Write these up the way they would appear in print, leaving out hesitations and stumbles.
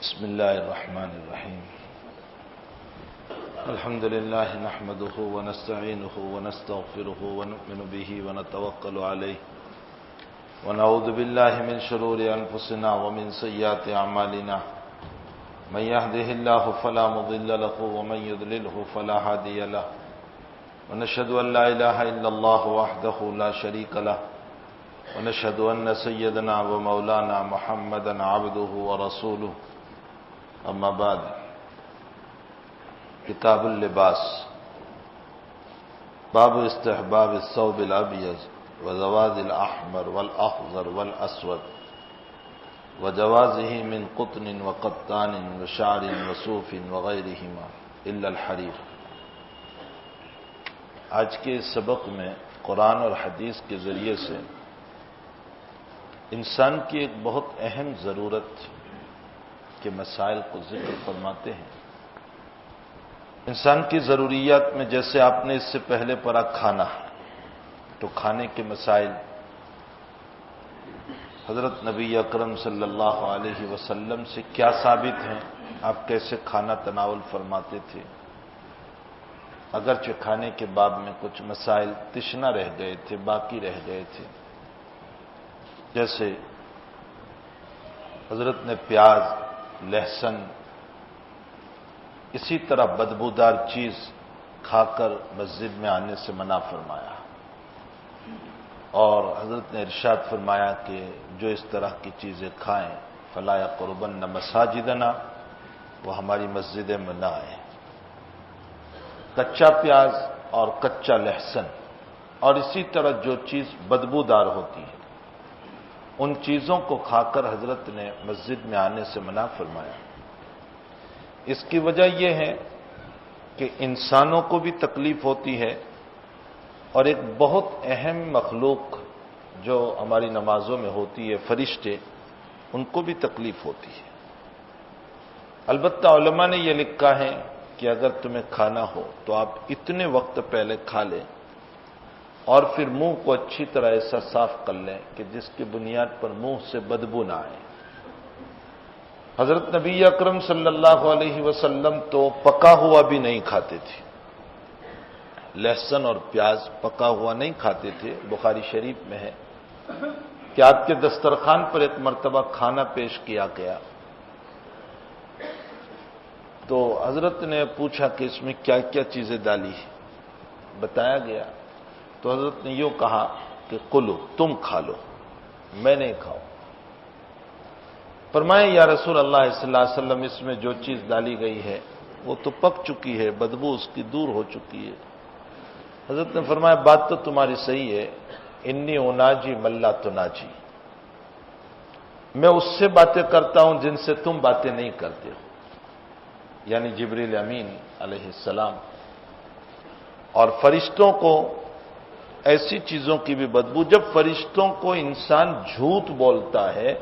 بسم الله الرحمن الرحيم. الحمد لله نحمده ونستعينه ونستغفره ونؤمن به ونتوكل عليه ونعوذ بالله من شرور أنفسنا ومن سيئات أعمالنا. من يهده الله فلا مضل له ومن يضلله فلا هادي له. ونشهد أن لا إله إلا الله وحده لا شريك له. ونشهد أن سيدنا ومولانا محمدا عبده ورسوله. اما بعد، کتاب اللباس، باب استحباب الثوب الابيض وزواج الاحمر والاخضر والاسود وجوازه من قطن وقطان وشعر وصوف وغيرهما الا الحرير. آج کے سبق میں قرآن اور حدیث کے ذریعے سے انسان کی ایک بہت اہم ضرورت کے مسائل کو ذکر فرماتے ہیں. انسان کی ضروریات میں جیسے آپ نے اس سے پہلے پڑھا کھانا، تو کھانے کے مسائل حضرت نبی اکرم صلی اللہ علیہ وسلم سے کیا ثابت ہیں، آپ کیسے کھانا تناول فرماتے تھے. اگرچہ کھانے کے باب میں کچھ مسائل تشنہ رہ گئے تھے، باقی رہ گئے تھے، جیسے حضرت نے پیاز، لہسن، اسی طرح بدبودار چیز کھا کر مسجد میں آنے سے منع فرمایا، اور حضرت نے ارشاد فرمایا کہ جو اس طرح کی چیزیں کھائیں فلا یقربن مساجدنا، وہ ہماری مسجدیں میں نہ آئیں. کچا پیاز اور کچا لہسن اور اسی طرح جو چیز بدبودار ہوتی ہے، ان چیزوں کو کھا کر حضرت نے مسجد میں آنے سے منع فرمایا. اس کی وجہ یہ ہے کہ انسانوں کو بھی تکلیف ہوتی ہے، اور ایک بہت اہم مخلوق جو ہماری نمازوں میں ہوتی ہے، فرشتے، ان کو بھی تکلیف ہوتی ہے. البتہ علماء نے یہ لکھا ہے کہ اگر تمہیں کھانا ہو تو آپ اتنے وقت پہلے کھا لیں اور پھر منہ کو اچھی طرح ایسا صاف کر لیں کہ جس کی بنیاد پر منہ سے بدبو نہ آئے. حضرت نبی اکرم صلی اللہ علیہ وسلم تو پکا ہوا بھی نہیں کھاتے تھے، لہسن اور پیاز پکا ہوا نہیں کھاتے تھے. بخاری شریف میں ہے کہ آپ کے دسترخوان پر ایک مرتبہ کھانا پیش کیا گیا، تو حضرت نے پوچھا کہ اس میں کیا کیا چیزیں ڈالی ہیں. بتایا گیا تو حضرت نے یوں کہا کہ کلو، تم کھا لو، میں نہیں کھاؤں. فرمائے یا رسول اللہ صلی اللہ علیہ وسلم، اس میں جو چیز ڈالی گئی ہے وہ تو پک چکی ہے، بدبو اس کی دور ہو چکی ہے. حضرت نے فرمایا بات تو تمہاری صحیح ہے، انی اناجی ملا تناجی، میں اس سے باتیں کرتا ہوں جن سے تم باتیں نہیں کرتے ہو، یعنی جبریل امین علیہ السلام. اور فرشتوں کو ایسی چیزوں کی بھی بدبو، جب فرشتوں کو انسان جھوٹ بولتا ہے،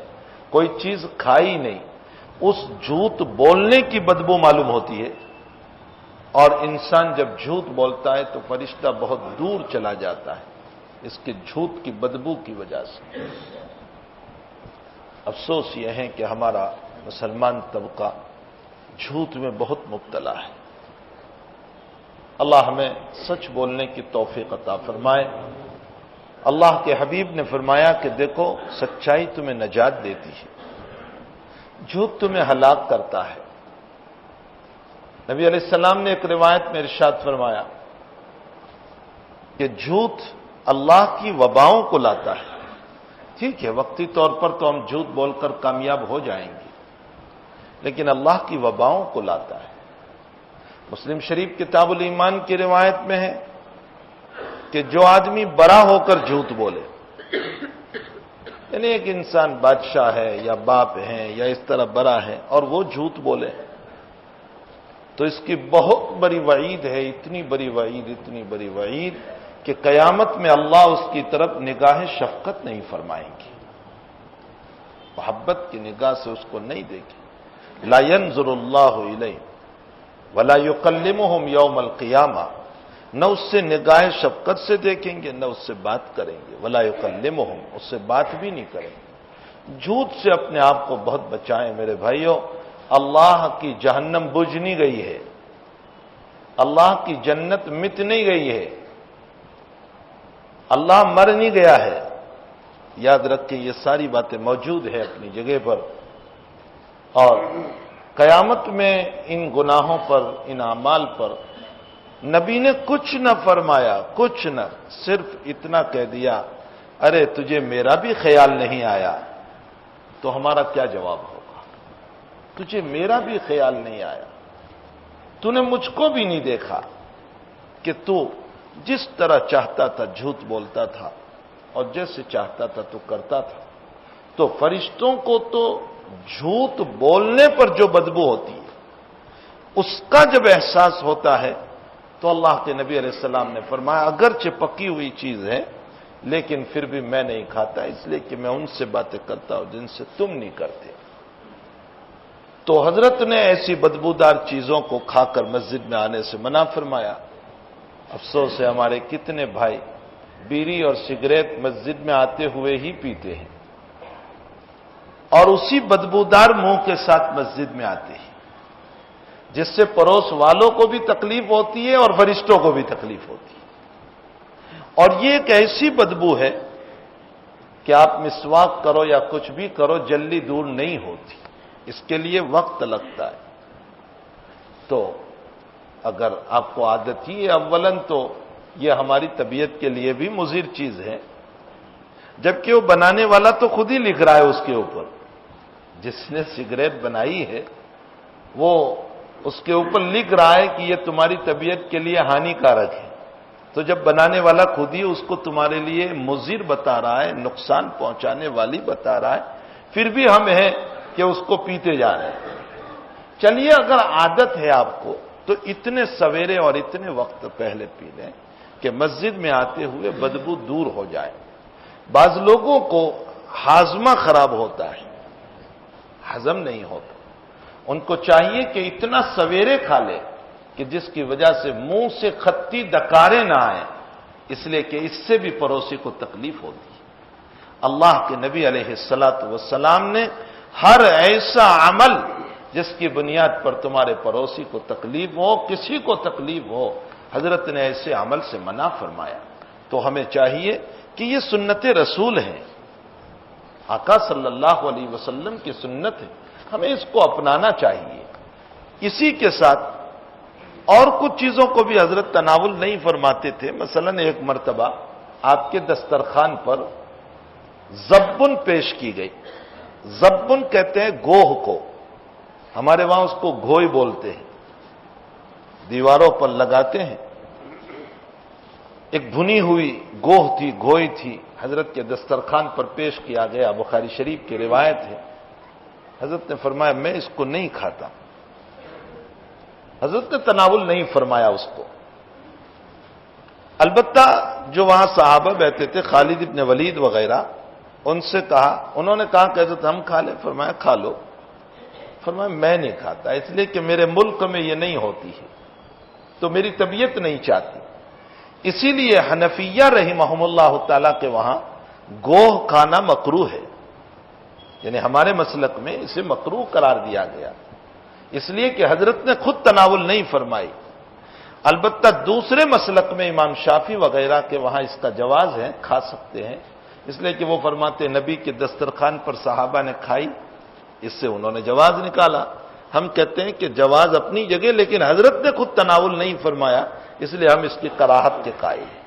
کوئی چیز کھائی نہیں، اس جھوٹ بولنے کی بدبو معلوم ہوتی ہے، اور انسان جب جھوٹ بولتا ہے تو فرشتہ بہت دور چلا جاتا ہے اس کے جھوٹ کی بدبو کی وجہ سے. افسوس یہ ہے کہ ہمارا مسلمان طبقہ جھوٹ میں بہت مبتلا ہے. اللہ ہمیں سچ بولنے کی توفیق عطا فرمائے. اللہ کے حبیب نے فرمایا کہ دیکھو، سچائی تمہیں نجات دیتی ہے، جھوٹ تمہیں ہلاک کرتا ہے. نبی علیہ السلام نے ایک روایت میں ارشاد فرمایا کہ جھوٹ اللہ کی وباؤں کو لاتا ہے. ٹھیک ہے، وقتی طور پر تو ہم جھوٹ بول کر کامیاب ہو جائیں گے، لیکن اللہ کی وباؤں کو لاتا ہے. مسلم شریف کتاب الایمان کی روایت میں ہے کہ جو آدمی بڑا ہو کر جھوٹ بولے، یعنی ایک انسان بادشاہ ہے یا باپ ہے یا اس طرح بڑا ہے اور وہ جھوٹ بولے، تو اس کی بہت بڑی وعید ہے، اتنی بڑی وعید، اتنی بڑی وعید کہ قیامت میں اللہ اس کی طرف نگاہ شفقت نہیں فرمائیں گی، محبت کی نگاہ سے اس کو نہیں دیکھیں. لا ينظر اللہ الیہ ولا یکلمہم یوم القیامہ، نہ اس سے نگاہ شفقت سے دیکھیں گے، نہ اس سے بات کریں گے. ولا یکلمہم، اس سے بات بھی نہیں کریں گے. جھوٹ سے اپنے آپ کو بہت بچائیں میرے بھائیوں. اللہ کی جہنم بجھ نہیں گئی ہے، اللہ کی جنت مٹ نہیں گئی ہے، اللہ مر نہیں گیا ہے۔ یاد رکھیں یہ ساری باتیں موجود ہے اپنی جگہ پر، اور قیامت میں ان گناہوں پر، ان اعمال پر نبی نے کچھ نہ فرمایا، کچھ نہ، صرف اتنا کہہ دیا، ارے تجھے میرا بھی خیال نہیں آیا، تو ہمارا کیا جواب ہوگا؟ تجھے میرا بھی خیال نہیں آیا، تو نے مجھ کو بھی نہیں دیکھا کہ تو جس طرح چاہتا تھا جھوٹ بولتا تھا اور جیسے چاہتا تھا تو کرتا تھا۔ تو فرشتوں کو تو جھوٹ بولنے پر جو بدبو ہوتی ہے اس کا جب احساس ہوتا ہے تو اللہ کے نبی علیہ السلام نے فرمایا اگرچہ پکی ہوئی چیز ہے لیکن پھر بھی میں نہیں کھاتا، اس لیے کہ میں ان سے باتیں کرتا ہوں جن سے تم نہیں کرتے۔ تو حضرت نے ایسی بدبودار چیزوں کو کھا کر مسجد میں آنے سے منع فرمایا۔ افسوس ہے ہمارے کتنے بھائی بیڑی اور سگریٹ مسجد میں آتے ہوئے ہی پیتے ہیں اور اسی بدبودار منہ کے ساتھ مسجد میں آتے ہیں، جس سے پڑوس والوں کو بھی تکلیف ہوتی ہے اور فرشتوں کو بھی تکلیف ہوتی ہے۔ اور یہ ایک ایسی بدبو ہے کہ آپ مسواک کرو یا کچھ بھی کرو جلدی دور نہیں ہوتی، اس کے لیے وقت لگتا ہے۔ تو اگر آپ کو عادت ہی ہے، اولاً تو یہ ہماری طبیعت کے لیے بھی مضر چیز ہے، جبکہ وہ بنانے والا تو خود ہی لکھ رہا ہے اس کے اوپر، جس نے سگریٹ بنائی ہے وہ اس کے اوپر لکھ رہا ہے کہ یہ تمہاری طبیعت کے لیے ہانی کارک ہے۔ تو جب بنانے والا خود ہی اس کو تمہارے لیے مضر بتا رہا ہے، نقصان پہنچانے والی بتا رہا ہے، پھر بھی ہم ہیں کہ اس کو پیتے جا رہے ہیں۔ چلیے اگر عادت ہے آپ کو تو اتنے سویرے اور اتنے وقت پہلے پی لیں کہ مسجد میں آتے ہوئے بدبو دور ہو جائے۔ بعض لوگوں کو ہاضمہ خراب ہوتا ہے، ہضم نہیں ہوتا، ان کو چاہیے کہ اتنا سویرے کھا لے کہ جس کی وجہ سے منہ سے خطی ڈکاریں نہ آئیں، اس لیے کہ اس سے بھی پڑوسی کو تکلیف ہوتی ہے۔ اللہ کے نبی علیہ الصلوۃ والسلام نے ہر ایسا عمل جس کی بنیاد پر تمہارے پڑوسی کو تکلیف ہو، کسی کو تکلیف ہو، حضرت نے ایسے عمل سے منع فرمایا۔ تو ہمیں چاہیے کہ یہ سنت رسول ہے، آقا صلی اللہ علیہ وسلم کی سنت ہے، ہمیں اس کو اپنانا چاہیے۔ اسی کے ساتھ اور کچھ چیزوں کو بھی حضرت تناول نہیں فرماتے تھے۔ مثلا ایک مرتبہ آپ کے دسترخوان پر زبن پیش کی گئی۔ زبن کہتے ہیں گوہ کو، ہمارے وہاں اس کو گھوئی بولتے ہیں، دیواروں پر لگاتے ہیں۔ ایک بھنی ہوئی گوہ تھی، گھوئی تھی، حضرت کے دسترخوان پر پیش کیا گیا، بخاری شریف کی روایت ہے۔ حضرت نے فرمایا میں اس کو نہیں کھاتا، حضرت نے تناول نہیں فرمایا اس کو۔ البتہ جو وہاں صحابہ بیٹھے تھے، خالد ابن ولید وغیرہ، ان سے کہا، انہوں نے کہا کہ حضرت ہم کھا لیں، فرمایا کھا لو، فرمایا میں نہیں کھاتا، اس لیے کہ میرے ملک میں یہ نہیں ہوتی ہے تو میری طبیعت نہیں چاہتی۔ اسی لیے حنفیہ رحمہم اللہ تعالی کے وہاں گوہ کھانا مکروہ ہے، یعنی ہمارے مسلک میں اسے مکروہ قرار دیا گیا، اس لیے کہ حضرت نے خود تناول نہیں فرمائی۔ البتہ دوسرے مسلک میں امام شافعی وغیرہ کے وہاں اس کا جواز ہے، کھا سکتے ہیں، اس لیے کہ وہ فرماتے ہیں نبی کے دسترخوان پر صحابہ نے کھائی، اس سے انہوں نے جواز نکالا۔ ہم کہتے ہیں کہ جواز اپنی جگہ، لیکن حضرت نے خود تناول نہیں فرمایا، اس لیے ہم اس کی کراہت کے قائل ہیں۔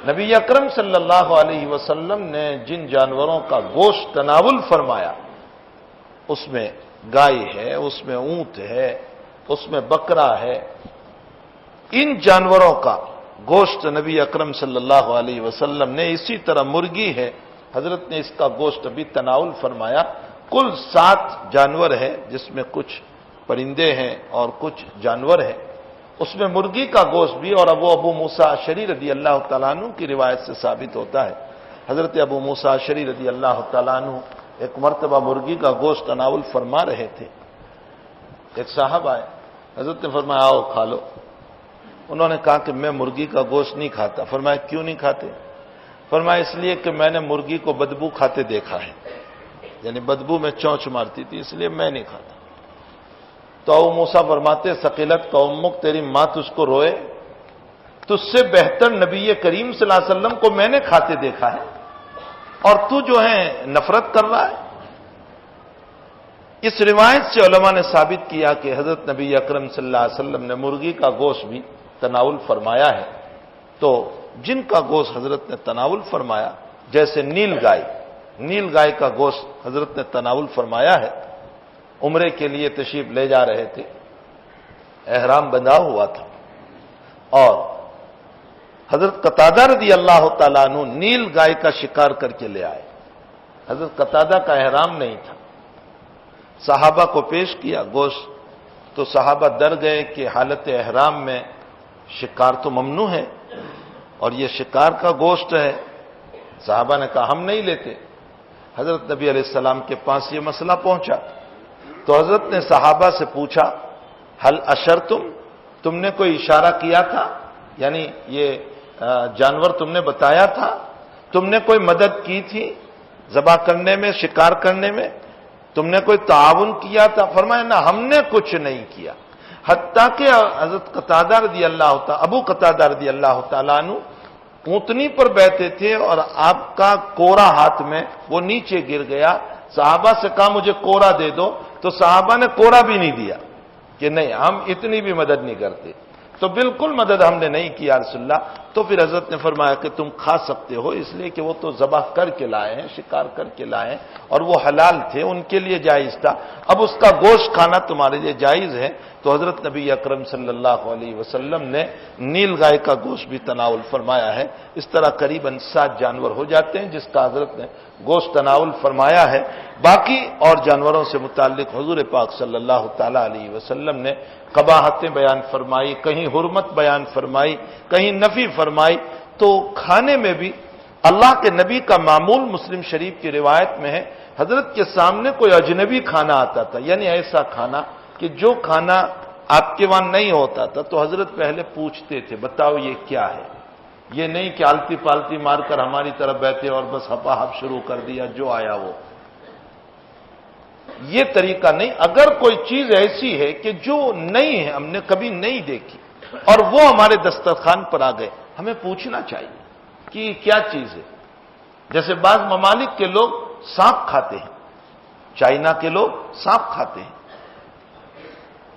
نبی اکرم صلی اللہ علیہ وسلم نے جن جانوروں کا گوشت تناول فرمایا، اس میں گائے ہے، اس میں اونٹ ہے، اس میں بکرا ہے، ان جانوروں کا گوشت نبی اکرم صلی اللہ علیہ وسلم نے، اسی طرح مرغی ہے، حضرت نے اس کا گوشت بھی تناول فرمایا۔ کل 7 جانور ہے، جس میں کچھ پرندے ہیں اور کچھ جانور ہیں، اس میں مرغی کا گوشت بھی، اور ابو موسیٰ اشعری رضی اللہ تعالیٰ عنہ کی روایت سے ثابت ہوتا ہے، حضرت ابو موسیٰ اشعری رضی اللہ تعالیٰ عنہ ایک مرتبہ مرغی کا گوشت تناول فرما رہے تھے، ایک صاحب آئے، حضرت نے فرمایا آؤ کھا لو۔ انہوں نے کہا کہ میں مرغی کا گوشت نہیں کھاتا۔ فرمایا کیوں نہیں کھاتے؟ فرمایا اس لیے کہ میں نے مرغی کو بدبو کھاتے دیکھا ہے، یعنی بدبو میں چونچ مارتی تھی، اس لیے میں نہیں کھاتا۔ تو ابو موسیٰ فرماتے ثقلت کا امک، تیری ماں تجھ کو روئے، تجھ سے بہتر نبی کریم صلی اللہ علیہ وسلم کو میں نے کھاتے دیکھا ہے اور تو جو ہے نفرت کر رہا ہے۔ اس روایت سے علماء نے ثابت کیا کہ حضرت نبی اکرم صلی اللہ علیہ وسلم نے مرغی کا گوشت بھی تناول فرمایا ہے۔ تو جن کا گوشت حضرت نے تناول فرمایا، جیسے نیل گائے کا گوشت حضرت نے تناول فرمایا ہے، عمرے کے لیے تشریف لے جا رہے تھے، احرام بندھا ہوا تھا اور حضرت قتادہ رضی اللہ تعالیٰ عنہ نیل گائے کا شکار کر کے لے آئے۔ حضرت قتادہ کا احرام نہیں تھا، صحابہ کو پیش کیا گوشت، تو صحابہ ڈر گئے کہ حالت احرام میں شکار تو ممنوع ہے اور یہ شکار کا گوشت ہے۔ صحابہ نے کہا ہم نہیں لیتے۔ حضرت نبی علیہ السلام کے پاس یہ مسئلہ پہنچا تو حضرت نے صحابہ سے پوچھا حل اشرتم، تم نے کوئی اشارہ کیا تھا، یعنی یہ جانور تم نے بتایا تھا، تم نے کوئی مدد کی تھی ذبح کرنے میں، شکار کرنے میں، تم نے کوئی تعاون کیا تھا؟ فرمایا نہ، ہم نے کچھ نہیں کیا۔ حتیٰ کہ حضرت ابو قتادہ رضی اللہ تعالیٰ عنہ اونٹنی پر بیٹھے تھے اور آپ کا کوڑا ہاتھ میں، وہ نیچے گر گیا، صحابہ سے کہا مجھے کوڑا دے دو، تو صحابہ نے کوڑا بھی نہیں دیا کہ نہیں ہم اتنی بھی مدد نہیں کرتے، تو بالکل مدد ہم نے نہیں کی یا رسول اللہ۔ تو پھر حضرت نے فرمایا کہ تم کھا سکتے ہو، اس لیے کہ وہ تو ذبح کر کے لائے ہیں، شکار کر کے لائے ہیں اور وہ حلال تھے، ان کے لیے جائز تھا، اب اس کا گوشت کھانا تمہارے لیے جائز ہے۔ تو حضرت نبی اکرم صلی اللہ علیہ وسلم نے نیل گائے کا گوشت بھی تناول فرمایا ہے۔ اس طرح قریباً 7 جانور ہو جاتے ہیں جس کا حضرت نے گوشت تناول فرمایا ہے۔ باقی اور جانوروں سے متعلق حضور پاک صلی اللہ تعالی علیہ وسلم نے قباحتیں بیان فرمائی، کہیں حرمت بیان فرمائی، کہیں نفی فرمائی۔ تو کھانے میں بھی اللہ کے نبی کا معمول مسلم شریف کی روایت میں ہے، حضرت کے سامنے کوئی اجنبی کھانا آتا تھا، یعنی ایسا کھانا کہ جو کھانا آپ کے وہاں نہیں ہوتا تھا، تو حضرت پہلے پوچھتے تھے بتاؤ یہ کیا ہے، یہ نہیں کہ آلتی پالتی مار کر ہماری طرف بیٹھے اور بس ہپا ہپ شروع کر دیا جو آیا وہ، یہ طریقہ نہیں۔ اگر کوئی چیز ایسی ہے کہ جو نہیں ہے، ہم نے کبھی نہیں دیکھی اور وہ ہمارے دسترخوان پر آ گئے، ہمیں پوچھنا چاہیے کہ یہ کیا چیز ہے۔ جیسے بعض ممالک کے لوگ سانپ کھاتے ہیں، چائنا کے لوگ سانپ کھاتے ہیں،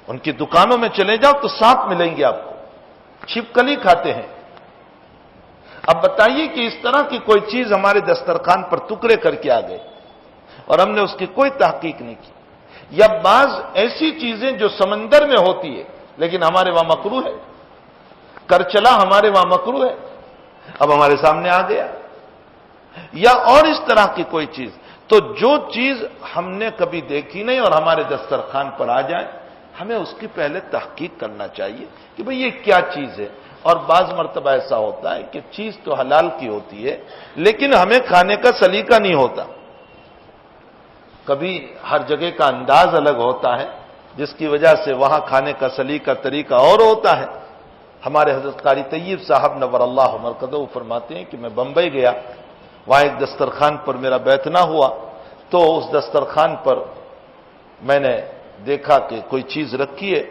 ان کی دکانوں میں چلے جاؤ تو سانپ ملیں گے آپ کو، چھپکلی کھاتے ہیں۔ اب بتائیے کہ اس طرح کی کوئی چیز ہمارے دسترخوان پر ٹکڑے کر کے آ گئے اور ہم نے اس کی کوئی تحقیق نہیں کی، یا بعض ایسی چیزیں جو سمندر میں ہوتی ہے لیکن ہمارے وہاں مکروہ ہے، کرچلا ہمارے وہاں مکروہ ہے، اب ہمارے سامنے آ گیا، یا اور اس طرح کی کوئی چیز۔ تو جو چیز ہم نے کبھی دیکھی نہیں اور ہمارے دسترخوان پر آ جائے، ہمیں اس کی پہلے تحقیق کرنا چاہیے کہ بھئی یہ کیا چیز ہے۔ اور بعض مرتبہ ایسا ہوتا ہے کہ چیز تو حلال کی ہوتی ہے لیکن ہمیں کھانے کا سلیقہ نہیں ہوتا، کبھی ہر جگہ کا انداز الگ ہوتا ہے جس کی وجہ سے وہاں کھانے کا سلیقہ طریقہ اور ہوتا ہے۔ ہمارے حضرت قاری طیب صاحب نور اللہ مرکزہ فرماتے ہیں کہ میں بمبئی گیا، وہاں ایک دسترخوان پر میرا بیٹھنا ہوا، تو اس دسترخوان پر میں نے دیکھا کہ کوئی چیز رکھی ہے۔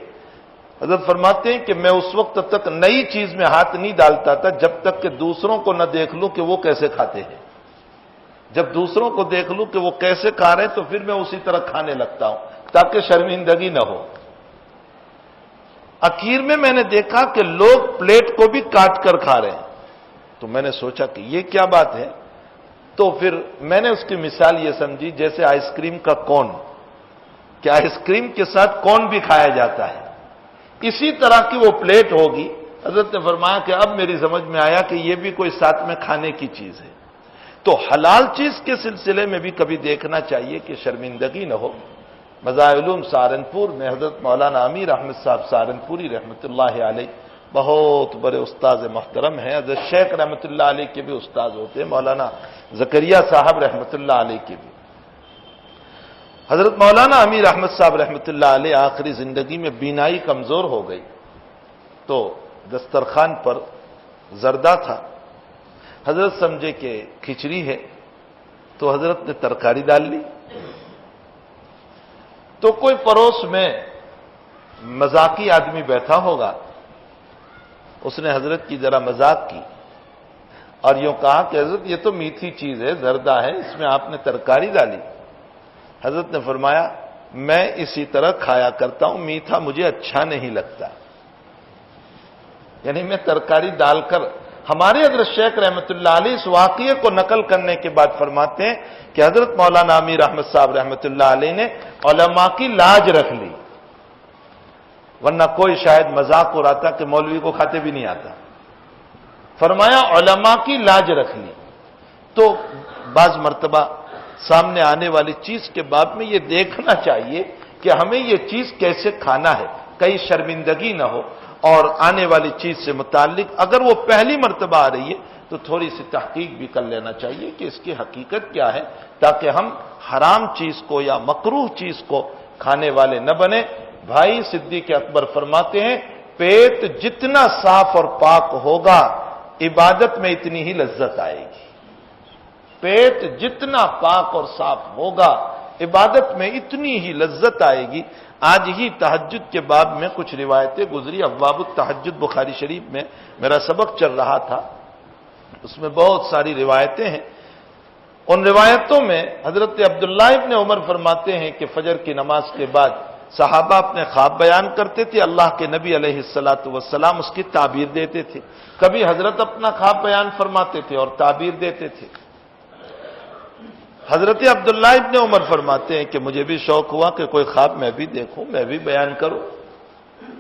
حضرت فرماتے ہیں کہ میں اس وقت تک نئی چیز میں ہاتھ نہیں ڈالتا تھا جب تک کہ دوسروں کو نہ دیکھ لوں کہ وہ کیسے کھاتے ہیں، جب دوسروں کو دیکھ لوں کہ وہ کیسے کھا رہے ہیں تو پھر میں اسی طرح کھانے لگتا ہوں تاکہ شرمندگی نہ ہو۔ آخر میں نے دیکھا کہ لوگ پلیٹ کو بھی کاٹ کر کھا رہے ہیں، تو میں نے سوچا کہ یہ کیا بات ہے، تو پھر میں نے اس کی مثال یہ سمجھی جیسے آئس کریم کا کون، کہ آئس کریم کے ساتھ کون بھی کھایا جاتا ہے، اسی طرح کی وہ پلیٹ ہوگی۔ حضرت نے فرمایا کہ اب میری سمجھ میں آیا کہ یہ بھی کوئی ساتھ میں کھانے کی چیز ہے۔ تو حلال چیز کے سلسلے میں بھی کبھی دیکھنا چاہیے کہ شرمندگی نہ ہو۔ مزار علوم سہارنپور میں حضرت مولانا امیر احمد صاحب سہارنپوری رحمۃ اللہ علیہ بہت بڑے استاذ محترم ہیں، حضرت شیخ رحمۃ اللہ علیہ کے بھی استاذ ہوتے ہیں، مولانا زکریا صاحب رحمۃ اللہ علیہ کے بھی۔ حضرت مولانا امیر احمد صاحب رحمۃ اللہ علیہ آخری زندگی میں بینائی کمزور ہو گئی، تو دسترخوان پر زردہ تھا، حضرت سمجھے کہ کھچڑی ہے تو حضرت نے ترکاری ڈال لی، تو کوئی پڑوس میں مذاقی آدمی بیٹھا ہوگا، اس نے حضرت کی ذرا مذاق کی اور یوں کہا کہ حضرت یہ تو میٹھی چیز ہے، زردہ ہے، اس میں آپ نے ترکاری ڈالی۔ حضرت نے فرمایا میں اسی طرح کھایا کرتا ہوں، میٹھا مجھے اچھا نہیں لگتا، یعنی میں ترکاری ڈال کر۔ ہمارے حضرت شیخ رحمۃ اللہ علیہ اس واقعے کو نقل کرنے کے بعد فرماتے ہیں کہ حضرت مولانا امیر احمد صاحب رحمۃ اللہ علیہ نے علماء کی لاج رکھ لی، ورنہ کوئی شاید مذاق اڑاتا کہ مولوی کو کھاتے بھی نہیں آتا۔ فرمایا علماء کی لاج رکھ لی۔ تو بعض مرتبہ سامنے آنے والی چیز کے باب میں یہ دیکھنا چاہیے کہ ہمیں یہ چیز کیسے کھانا ہے، کہیں شرمندگی نہ ہو، اور آنے والی چیز سے متعلق اگر وہ پہلی مرتبہ آ رہی ہے تو تھوڑی سی تحقیق بھی کر لینا چاہیے کہ اس کی حقیقت کیا ہے، تاکہ ہم حرام چیز کو یا مکروہ چیز کو کھانے والے نہ بنے۔ بھائی صدیق اکبر فرماتے ہیں پیٹ جتنا صاف اور پاک ہوگا عبادت میں اتنی ہی لذت آئے گی۔ پیٹ جتنا پاک اور صاف ہوگا عبادت میں اتنی ہی لذت آئے گی۔ آج ہی تہجد کے باب میں کچھ روایتیں گزری، ابواب التہجد بخاری شریف میں میرا سبق چل رہا تھا، اس میں بہت ساری روایتیں ہیں۔ ان روایتوں میں حضرت عبداللہ ابن عمر فرماتے ہیں کہ فجر کی نماز کے بعد صحابہ اپنے خواب بیان کرتے تھے، اللہ کے نبی علیہ الصلاۃ والسلام اس کی تعبیر دیتے تھے۔ کبھی حضرت اپنا خواب بیان فرماتے تھے اور تعبیر دیتے تھے۔ حضرت عبداللہ ابن عمر فرماتے ہیں کہ مجھے بھی شوق ہوا کہ کوئی خواب میں بھی دیکھوں، میں بھی بیان کروں،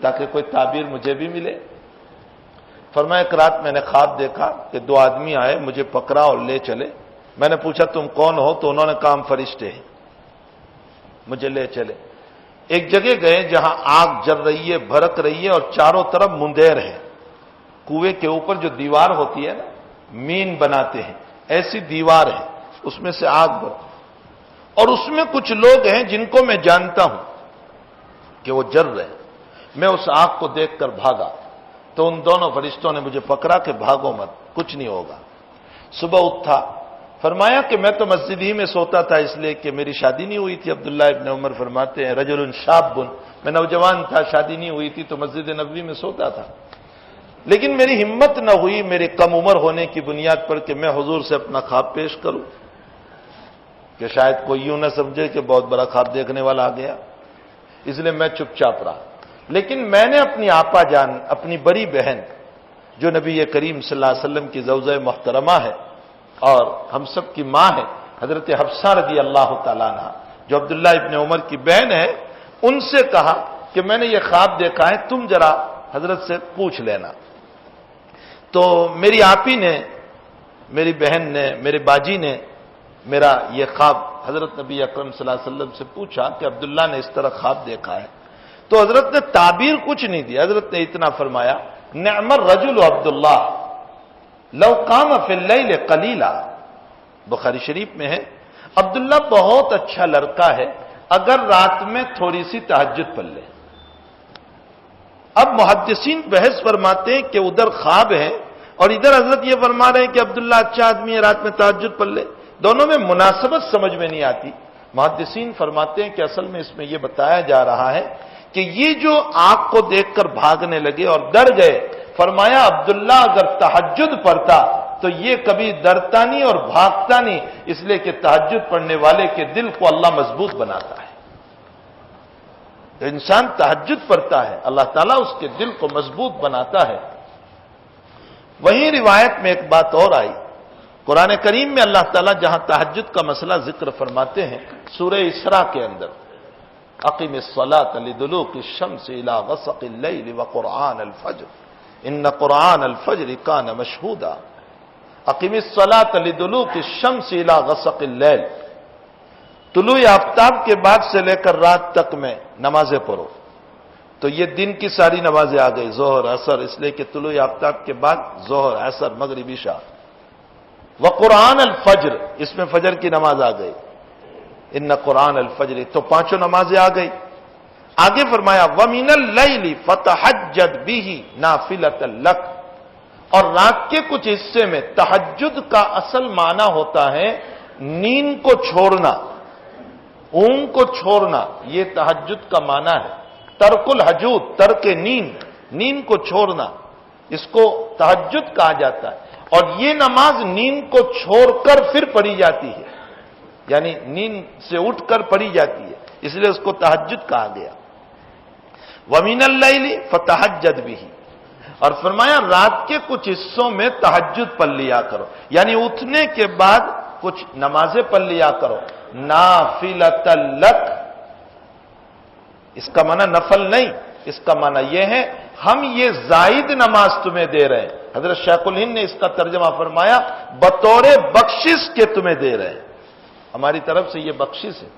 تاکہ کوئی تعبیر مجھے بھی ملے۔ فرمایا ایک رات میں نے خواب دیکھا کہ دو آدمی آئے، مجھے پکڑا اور لے چلے۔ میں نے پوچھا تم کون ہو؟ تو انہوں نے کہا ہم فرشتے ہیں، مجھے لے چلے۔ ایک جگہ گئے جہاں آگ جل رہی ہے، بھڑک رہی ہے اور چاروں طرف مندیر ہے۔ کنویں کے اوپر جو دیوار ہوتی ہے نا، مین بناتے ہیں، ایسی دیوار ہے، اس میں سے آگ بھر، اور اس میں کچھ لوگ ہیں جن کو میں جانتا ہوں کہ وہ جل رہے ہیں۔ میں اس آگ کو دیکھ کر بھاگا تو ان دونوں فرشتوں نے مجھے پکڑا کہ بھاگو مت، کچھ نہیں ہوگا۔ صبح اٹھا، فرمایا کہ میں تو مسجد ہی میں سوتا تھا اس لیے کہ میری شادی نہیں ہوئی تھی۔ عبداللہ ابن عمر فرماتے ہیں رجل شاب، میں نوجوان تھا، شادی نہیں ہوئی تھی تو مسجد نبوی میں سوتا تھا، لیکن میری ہمت نہ ہوئی میرے کم عمر ہونے کی بنیاد پر کہ میں حضور سے اپنا خواب پیش کروں، کہ شاید کوئی یوں نہ سمجھے کہ بہت بڑا خواب دیکھنے والا آ گیا، اس لیے میں چپ چاپ رہا۔ لیکن میں نے اپنی آپا جان، اپنی بڑی بہن جو نبی کریم صلی اللہ علیہ وسلم کی زوجہ محترمہ ہے اور ہم سب کی ماں ہے، حضرت حفصہ رضی اللہ تعالیٰ عنہ جو عبداللہ ابن عمر کی بہن ہے، ان سے کہا کہ میں نے یہ خواب دیکھا ہے، تم ذرا حضرت سے پوچھ لینا۔ تو میری آپی نے، میری بہن نے، میرے باجی نے میرا یہ خواب حضرت نبی اکرم صلی اللہ علیہ وسلم سے پوچھا کہ عبداللہ نے اس طرح خواب دیکھا ہے، تو حضرت نے تعبیر کچھ نہیں دی، حضرت نے اتنا فرمایا نعم الرجل عبداللہ لو قام فی اللیل قلیلا، بخاری شریف میں ہے عبداللہ بہت اچھا لڑکا ہے اگر رات میں تھوڑی سی تہجد پڑھ لے۔ اب محدثین بحث فرماتے ہیں کہ ادھر خواب ہے اور ادھر حضرت یہ فرما رہے ہیں کہ عبداللہ اچھا آدمی ہے، رات میں تہجد پڑھ لے، دونوں میں مناسبت سمجھ میں نہیں آتی۔ محدثین فرماتے ہیں کہ اصل میں اس میں یہ بتایا جا رہا ہے کہ یہ جو آگ کو دیکھ کر بھاگنے لگے اور ڈر گئے، فرمایا عبداللہ اگر تہجد پڑھتا تو یہ کبھی ڈرتا نہیں اور بھاگتا نہیں، اس لیے کہ تہجد پڑھنے والے کے دل کو اللہ مضبوط بناتا ہے۔ انسان تہجد پڑھتا ہے، اللہ تعالیٰ اس کے دل کو مضبوط بناتا ہے۔ وہیں روایت میں ایک بات اور آئی، قرآن کریم میں اللہ تعالیٰ جہاں تہجد کا مسئلہ ذکر فرماتے ہیں سورہ اسراء کے اندر، اقم الصلاۃ لدلوق الشمس الی غسق اللیل وقرآن الفجر ان قرآن الفجر کان مشہودا، اقم الصلاۃ لدلوق الشمس الی غسق اللیل، طلوع آفتاب کے بعد سے لے کر رات تک میں نمازیں پڑھو۔ تو یہ دن کی ساری نمازیں آ گئی، ظہر عصر، اس لیے کہ طلوع آفتاب کے بعد ظہر عصر مغرب عشاء، وقرآن الفجر، اس میں فجر کی نماز آ گئی، ان قرآن الفجر، تو پانچوں نمازیں آ گئی۔ آگے فرمایا وَمِنَ اللَّيْلِ فَتَحَجَّدْ بِهِ نَافِلَةً لَكَ، اور رات کے کچھ حصے میں تہجد کا اصل معنی ہوتا ہے نیند کو چھوڑنا، اونگ کو چھوڑنا، یہ تہجد کا معنی ہے۔ ترک الحجود، ترک نیند، نیند کو چھوڑنا، اس کو تہجد کہا جاتا ہے۔ اور یہ نماز نیند کو چھوڑ کر پھر پڑھی جاتی ہے، یعنی نیند سے اٹھ کر پڑھی جاتی ہے، اس لیے اس کو تہجد کہا گیا۔ وَمِنَ اللَّيْلِ فَتَہجد بِهِ، اور فرمایا رات کے کچھ حصوں میں تہجد پڑھ لیا کرو، یعنی اٹھنے کے بعد کچھ نمازیں پڑھ لیا کرو۔ نافلۃ لک، اس کا معنی نفل نہیں، اس کا معنی یہ ہے ہم یہ زائد نماز تمہیں دے رہے ہیں۔ حضرت شیخ الہند نے اس کا ترجمہ فرمایا بطور بخشش کے تمہیں دے رہے ہیں، ہماری طرف سے یہ بخشش ہے۔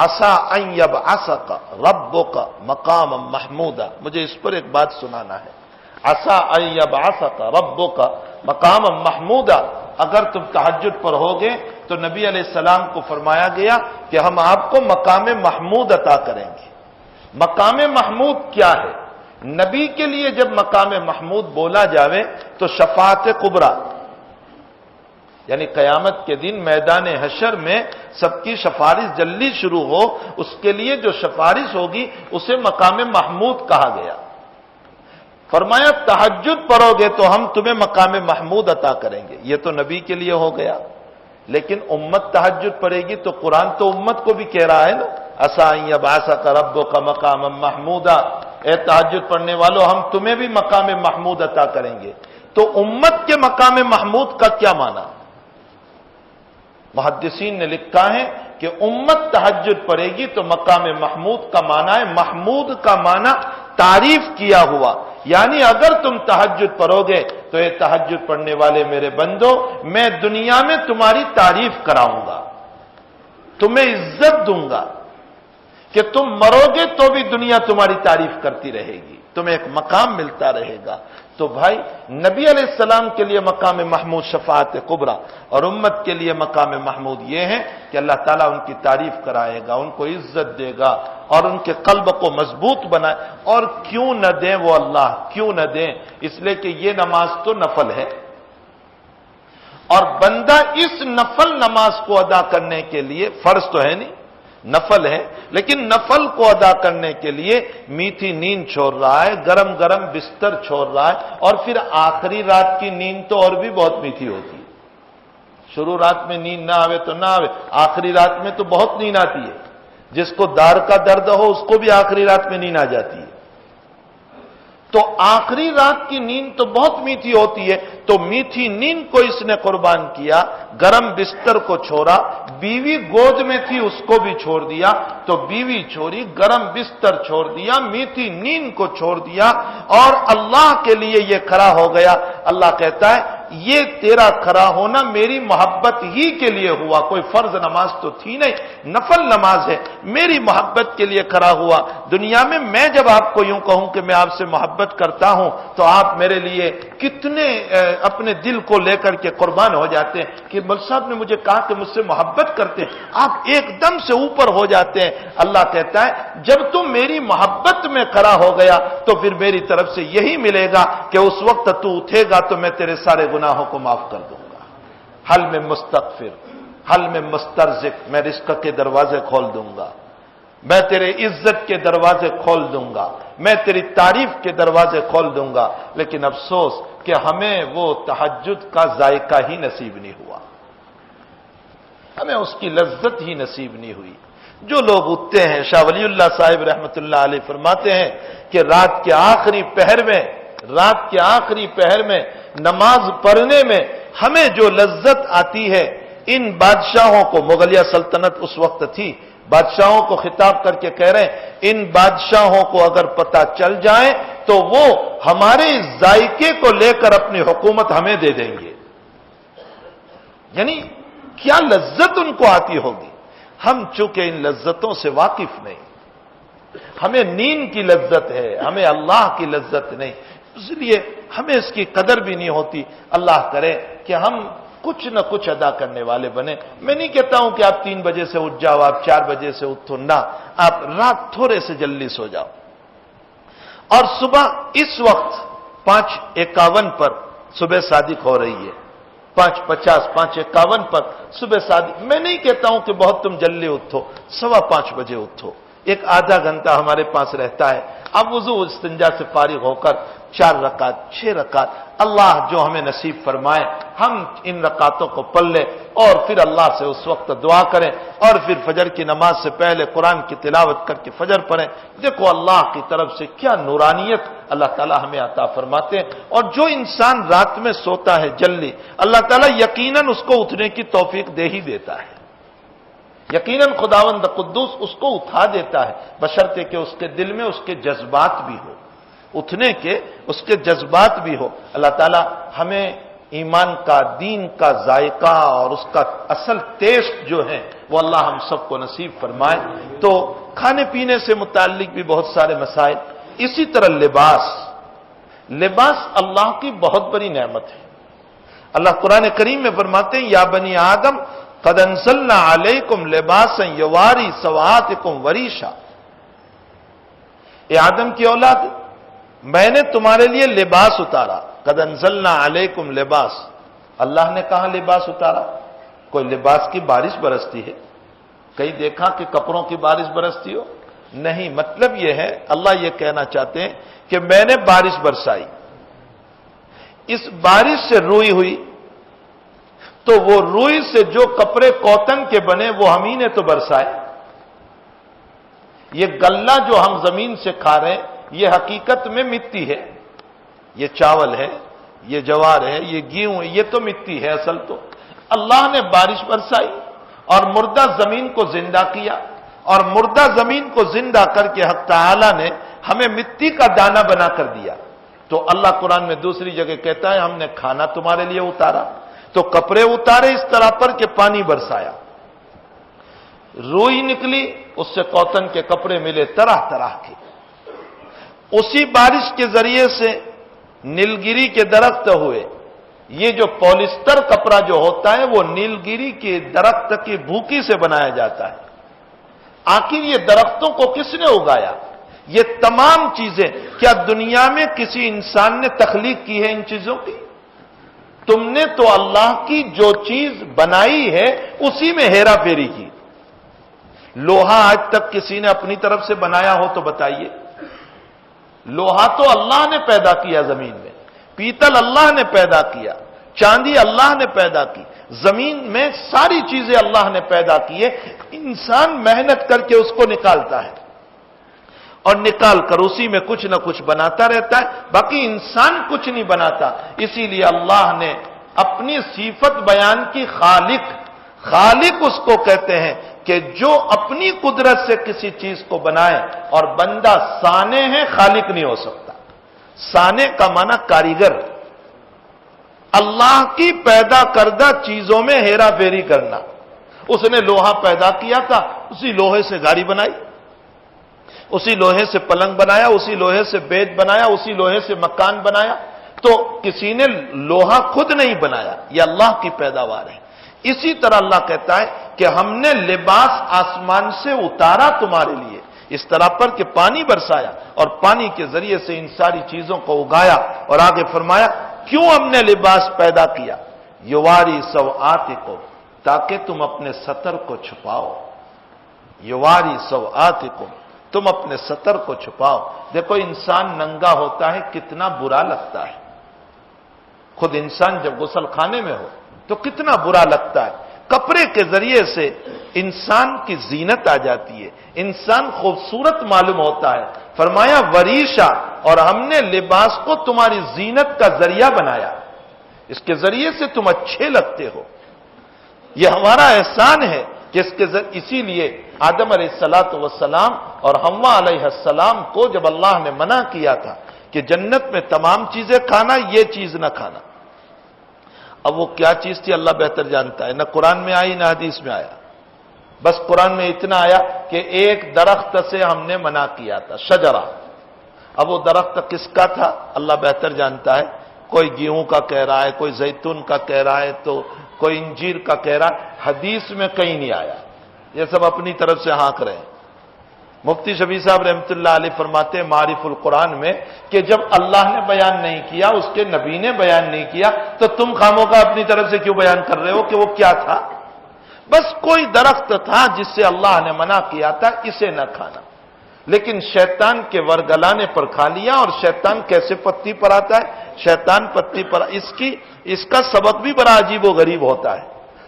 عسیٰ ان یبعثک ربک مقاما محمودا، مجھے اس پر ایک بات سنانا ہے۔ عسیٰ ان یبعثک ربک مقاما محمودا، اگر تم تہجد پر ہوگے تو نبی علیہ السلام کو فرمایا گیا کہ ہم آپ کو مقام محمود عطا کریں گے۔ مقام محمود کیا ہے؟ نبی کے لیے جب مقام محمود بولا جاوے تو شفاعت کبریٰ، یعنی قیامت کے دن میدان حشر میں سب کی سفارش جلدی شروع ہو، اس کے لیے جو سفارش ہوگی اسے مقام محمود کہا گیا۔ فرمایا تہجد پڑھو گے تو ہم تمہیں مقام محمود عطا کریں گے، یہ تو نبی کے لیے ہو گیا، لیکن امت تہجد پڑھے گی تو قرآن تو امت کو بھی کہہ رہا ہے نا، عسیٰ ان یبعثک ربک مقاما محمودا، اے تہجد پڑھنے والو ہم تمہیں بھی مقام محمود عطا کریں گے۔ تو امت کے مقام محمود کا کیا معنی؟ محدثین نے لکھا ہے کہ امت تہجد پڑھے گی تو مقام محمود کا معنی ہے، محمود کا معنی تعریف کیا ہوا، یعنی اگر تم تہجد پڑھو گے تو یہ تہجد پڑھنے والے میرے بندو میں دنیا میں تمہاری تعریف کراؤں گا، تمہیں عزت دوں گا کہ تم مرو گے تو بھی دنیا تمہاری تعریف کرتی رہے گی، تمہیں ایک مقام ملتا رہے گا۔ تو بھائی نبی علیہ السلام کے لیے مقام محمود شفاعت کبریٰ، اور امت کے لیے مقام محمود یہ ہے کہ اللہ تعالیٰ ان کی تعریف کرائے گا، ان کو عزت دے گا اور ان کے قلب کو مضبوط بنائے۔ اور کیوں نہ دیں وہ اللہ، کیوں نہ دیں؟ اس لیے کہ یہ نماز تو نفل ہے، اور بندہ اس نفل نماز کو ادا کرنے کے لیے، فرض تو ہے نہیں، نفل ہے، لیکن نفل کو ادا کرنے کے لیے میٹھی نیند چھوڑ رہا ہے، گرم گرم بستر چھوڑ رہا ہے، اور پھر آخری رات کی نیند تو اور بھی بہت میٹھی ہوتی ہے۔ شروع رات میں نیند نہ آوے تو نہ آوے، آخری رات میں تو بہت نیند آتی ہے، جس کو دار کا درد ہو اس کو بھی آخری رات میں نیند آ جاتی ہے۔ تو آخری رات کی نیند تو بہت میٹھی ہوتی ہے، تو میٹھی نیند کو اس نے قربان کیا، گرم بستر کو چھوڑا، بیوی گود میں تھی اس کو بھی چھوڑ دیا، تو بیوی چھوڑی، گرم بستر چھوڑ دیا، میٹھی نیند کو چھوڑ دیا، اور اللہ کے لیے یہ کھڑا ہو گیا۔ اللہ کہتا ہے یہ تیرا کھڑا ہونا میری محبت ہی کے لیے ہوا، کوئی فرض نماز تو تھی نہیں، نفل نماز ہے، میری محبت کے لیے کھڑا ہوا۔ دنیا میں میں جب آپ کو یوں کہوں کہ میں آپ سے محبت کرتا ہوں تو آپ میرے لیے کتنے اپنے دل کو لے کر کے قربان ہو جاتے ہیں کہ مل صاحب نے مجھے کہا کہ مجھ سے محبت کرتے ہیں، آپ ایک دم سے اوپر ہو جاتے ہیں۔ اللہ کہتا ہے جب تم میری محبت میں کھڑا ہو گیا تو پھر میری طرف سے یہی ملے گا کہ اس وقت تو اٹھے گا تو میں تیرے سارے گناہوں کو معاف کر دوں گا۔ حل میں مستغفر، حل میں مسترزق، میں رزق کے دروازے کھول دوں گا، میں تیرے عزت کے دروازے کھول دوں گا، میں تیری تعریف کے دروازے کھول دوں گا۔ لیکن افسوس کہ ہمیں وہ تہجد کا ذائقہ ہی نصیب نہیں ہوا، ہمیں اس کی لذت ہی نصیب نہیں ہوئی۔ جو لوگ اٹھتے ہیں، شاہ ولی اللہ صاحب رحمۃ اللہ علیہ فرماتے ہیں کہ رات کے آخری پہر میں نماز پڑھنے میں ہمیں جو لذت آتی ہے، ان بادشاہوں کو، مغلیہ سلطنت اس وقت تھی، بادشاہوں کو خطاب کر کے کہہ رہے ہیں ان بادشاہوں کو اگر پتہ چل جائے تو وہ ہمارے ذائقے کو لے کر اپنی حکومت ہمیں دے دیں گے۔ یعنی کیا لذت ان کو آتی ہوگی، ہم چونکہ ان لذتوں سے واقف نہیں، ہمیں نیند کی لذت ہے، ہمیں اللہ کی لذت نہیں، اس لیے ہمیں اس کی قدر بھی نہیں ہوتی۔ اللہ کرے کہ ہم کچھ نہ کچھ ادا کرنے والے بنے۔ میں نہیں کہتا ہوں کہ آپ 3 بجے سے اٹھ جاؤ، آپ 4 بجے سے اٹھو، نہ، آپ رات تھوڑے سے جلدی سو جاؤ، اور صبح اس وقت 5:51 پر صبح صادق ہو رہی ہے، 5:50 5:51 پر صبح صادق۔ میں نہیں کہتا ہوں کہ بہت تم جلدی اٹھو، 5:15 بجے اٹھو، ایک آدھا گھنٹہ ہمارے پاس رہتا ہے، اب وضو استنجا سے فارغ ہو کر 4 رکعت 6 رکعت اللہ جو ہمیں نصیب فرمائے ہم ان رکعتوں کو پڑھ لیں اور پھر اللہ سے اس وقت دعا کریں اور پھر فجر کی نماز سے پہلے قرآن کی تلاوت کر کے فجر پڑھیں۔ دیکھو اللہ کی طرف سے کیا نورانیت اللہ تعالیٰ ہمیں عطا فرماتے ہیں۔ اور جو انسان رات میں سوتا ہے جلدی، اللہ تعالیٰ یقیناً اس کو اٹھنے کی توفیق دے ہی دیتا ہے، یقیناً خداوند قدوس اس کو اٹھا دیتا ہے، بشرطے کہ اس کے دل میں اس کے جذبات بھی ہو، اٹھنے کے اس کے جذبات بھی ہو۔ اللہ تعالیٰ ہمیں ایمان کا، دین کا ذائقہ اور اس کا اصل ٹیسٹ جو ہے وہ اللہ ہم سب کو نصیب فرمائے۔ تو کھانے پینے سے متعلق بھی بہت سارے مسائل، اسی طرح لباس اللہ کی بہت بڑی نعمت ہے۔ اللہ قرآن کریم میں فرماتے ہیں یا بنی آدم قد انزلنا علیکم لباسا یواری سوآتکم وریشا، اے آدم کی اولاد میں نے تمہارے لیے لباس اتارا۔ قد انزلنا علیکم لباس، اللہ نے کہاں لباس اتارا؟ کوئی لباس کی بارش برستی ہے؟ کہیں دیکھا کہ کپڑوں کی بارش برستی ہو؟ نہیں، مطلب یہ ہے اللہ یہ کہنا چاہتے ہیں کہ میں نے بارش برسائی، اس بارش سے روئی ہوئی، تو وہ روئی سے جو کپڑے کاٹن کے بنے وہ ہم ہی نے تو برسائے۔ یہ غلہ جو ہم زمین سے کھا رہے ہیں یہ حقیقت میں مٹی ہے، یہ چاول ہے، یہ جوار ہے، یہ گیہوں ہے، یہ تو مٹی ہے اصل تو۔ اللہ نے بارش برسائی اور مردہ زمین کو زندہ کیا، اور مردہ زمین کو زندہ کر کے حق تعالی نے ہمیں مٹی کا دانہ بنا کر دیا۔ تو اللہ قرآن میں دوسری جگہ کہتا ہے ہم نے کھانا تمہارے لیے اتارا، تو کپڑے اتارے اس طرح پر کہ پانی برسایا، روئی نکلی اس سے کاٹن کے کپڑے ملے طرح طرح کے، اسی بارش کے ذریعے سے نیلگری کے درخت ہوئے۔ یہ جو پولیسٹر کپڑا جو ہوتا ہے وہ نیلگری کے درخت کی بھوکی سے بنایا جاتا ہے۔ آخر یہ درختوں کو کس نے اگایا؟ یہ تمام چیزیں کیا دنیا میں کسی انسان نے تخلیق کی ہے ان چیزوں کی؟ تم نے تو اللہ کی جو چیز بنائی ہے اسی میں ہیرا پھیری کی۔ لوہا آج تک کسی نے اپنی طرف سے بنایا ہو تو بتائیے؟ لوہا تو اللہ نے پیدا کیا زمین میں، پیتل اللہ نے پیدا کیا، چاندی اللہ نے پیدا کی، زمین میں ساری چیزیں اللہ نے پیدا کی ہے، انسان محنت کر کے اس کو نکالتا ہے اور نکال کر اسی میں کچھ نہ کچھ بناتا رہتا ہے، باقی انسان کچھ نہیں بناتا۔ اسی لیے اللہ نے اپنی صفت بیان کی خالق اس کو کہتے ہیں کہ جو اپنی قدرت سے کسی چیز کو بنائے، اور بندہ صانع ہے خالق نہیں ہو سکتا۔ صانع کا معنی کاریگر، اللہ کی پیدا کردہ چیزوں میں ہیرا پھیری کرنا۔ اس نے لوہا پیدا کیا تھا، اسی لوہے سے گاڑی بنائی، اسی لوہے سے پلنگ بنایا، اسی لوہے سے بیت بنایا، اسی لوہے سے مکان بنایا۔ تو کسی نے لوہا خود نہیں بنایا، یہ اللہ کی پیداوار ہے۔ اسی طرح اللہ کہتا ہے کہ ہم نے لباس آسمان سے اتارا تمہارے لیے، اس طرح پر کہ پانی برسایا اور پانی کے ذریعے سے ان ساری چیزوں کو اگایا، اور آگے فرمایا کیوں ہم نے لباس پیدا کیا؟ یواری سوآتکم، تاکہ تم اپنے ستر کو چھپاؤ۔ یواری سوآتکم، تم اپنے ستر کو چھپاؤ۔ دیکھو انسان ننگا ہوتا ہے کتنا برا لگتا ہے، خود انسان جب غسل خانے میں ہو تو کتنا برا لگتا ہے۔ کپڑے کے ذریعے سے انسان کی زینت آ جاتی ہے، انسان خوبصورت معلوم ہوتا ہے۔ فرمایا وریشا، اور ہم نے لباس کو تمہاری زینت کا ذریعہ بنایا، اس کے ذریعے سے تم اچھے لگتے ہو۔ یہ ہمارا احسان ہے کہ اسی لیے آدم علیہ السلام اور حوا علیہ السلام کو جب اللہ نے منع کیا تھا کہ جنت میں تمام چیزیں کھانا، یہ چیز نہ کھانا، اب وہ کیا چیز تھی اللہ بہتر جانتا ہے، نہ قرآن میں آئی نہ حدیث میں آیا، بس قرآن میں اتنا آیا کہ ایک درخت سے ہم نے منع کیا تھا، شجرہ۔ اب وہ درخت کس کا تھا اللہ بہتر جانتا ہے، کوئی گیہوں کا کہہ رہا ہے، کوئی زیتون کا کہہ رہا ہے، تو کوئی انجیر کا کہہ رہا ہے، حدیث میں کہیں نہیں آیا، یہ سب اپنی طرف سے ہانک رہے ہیں۔ مفتی شفیع صاحب رحمۃ اللہ علیہ فرماتے ہیں معارف القرآن میں کہ جب اللہ نے بیان نہیں کیا، اس کے نبی نے بیان نہیں کیا، تو تم خاموخواہ اپنی طرف سے کیوں بیان کر رہے ہو کہ وہ کیا تھا؟ بس کوئی درخت تھا جس سے اللہ نے منع کیا تھا اسے نہ کھانا۔ لیکن شیطان کے ورگلانے پر کھا لیا. اور شیطان کیسے پتی پر آتا ہے؟ شیطان پتی پر اس کا سبق بھی بڑا عجیب و غریب ہوتا ہے.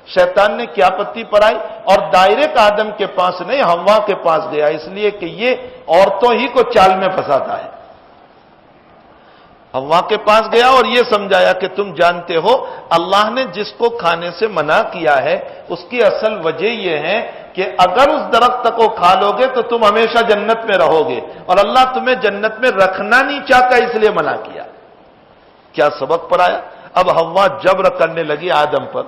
شیطان نے کیا پتی پر آئی؟ اور ڈائریکٹ آدم کے پاس نہیں، حوا کے پاس گیا، اس لیے کہ یہ عورتوں ہی کو چال میں پھنساتا ہے. حوا کے پاس گیا اور یہ سمجھایا کہ تم جانتے ہو اللہ نے جس کو کھانے سے منع کیا ہے اس کی اصل وجہ یہ ہے کہ اگر اس درخت کو کھا لو گے تو تم ہمیشہ جنت میں رہو گے، اور اللہ تمہیں جنت میں رکھنا نہیں چاہتا اس لیے منع کیا. کیا سبق پڑھایا؟ اب حوا جبر کرنے لگی آدم پر.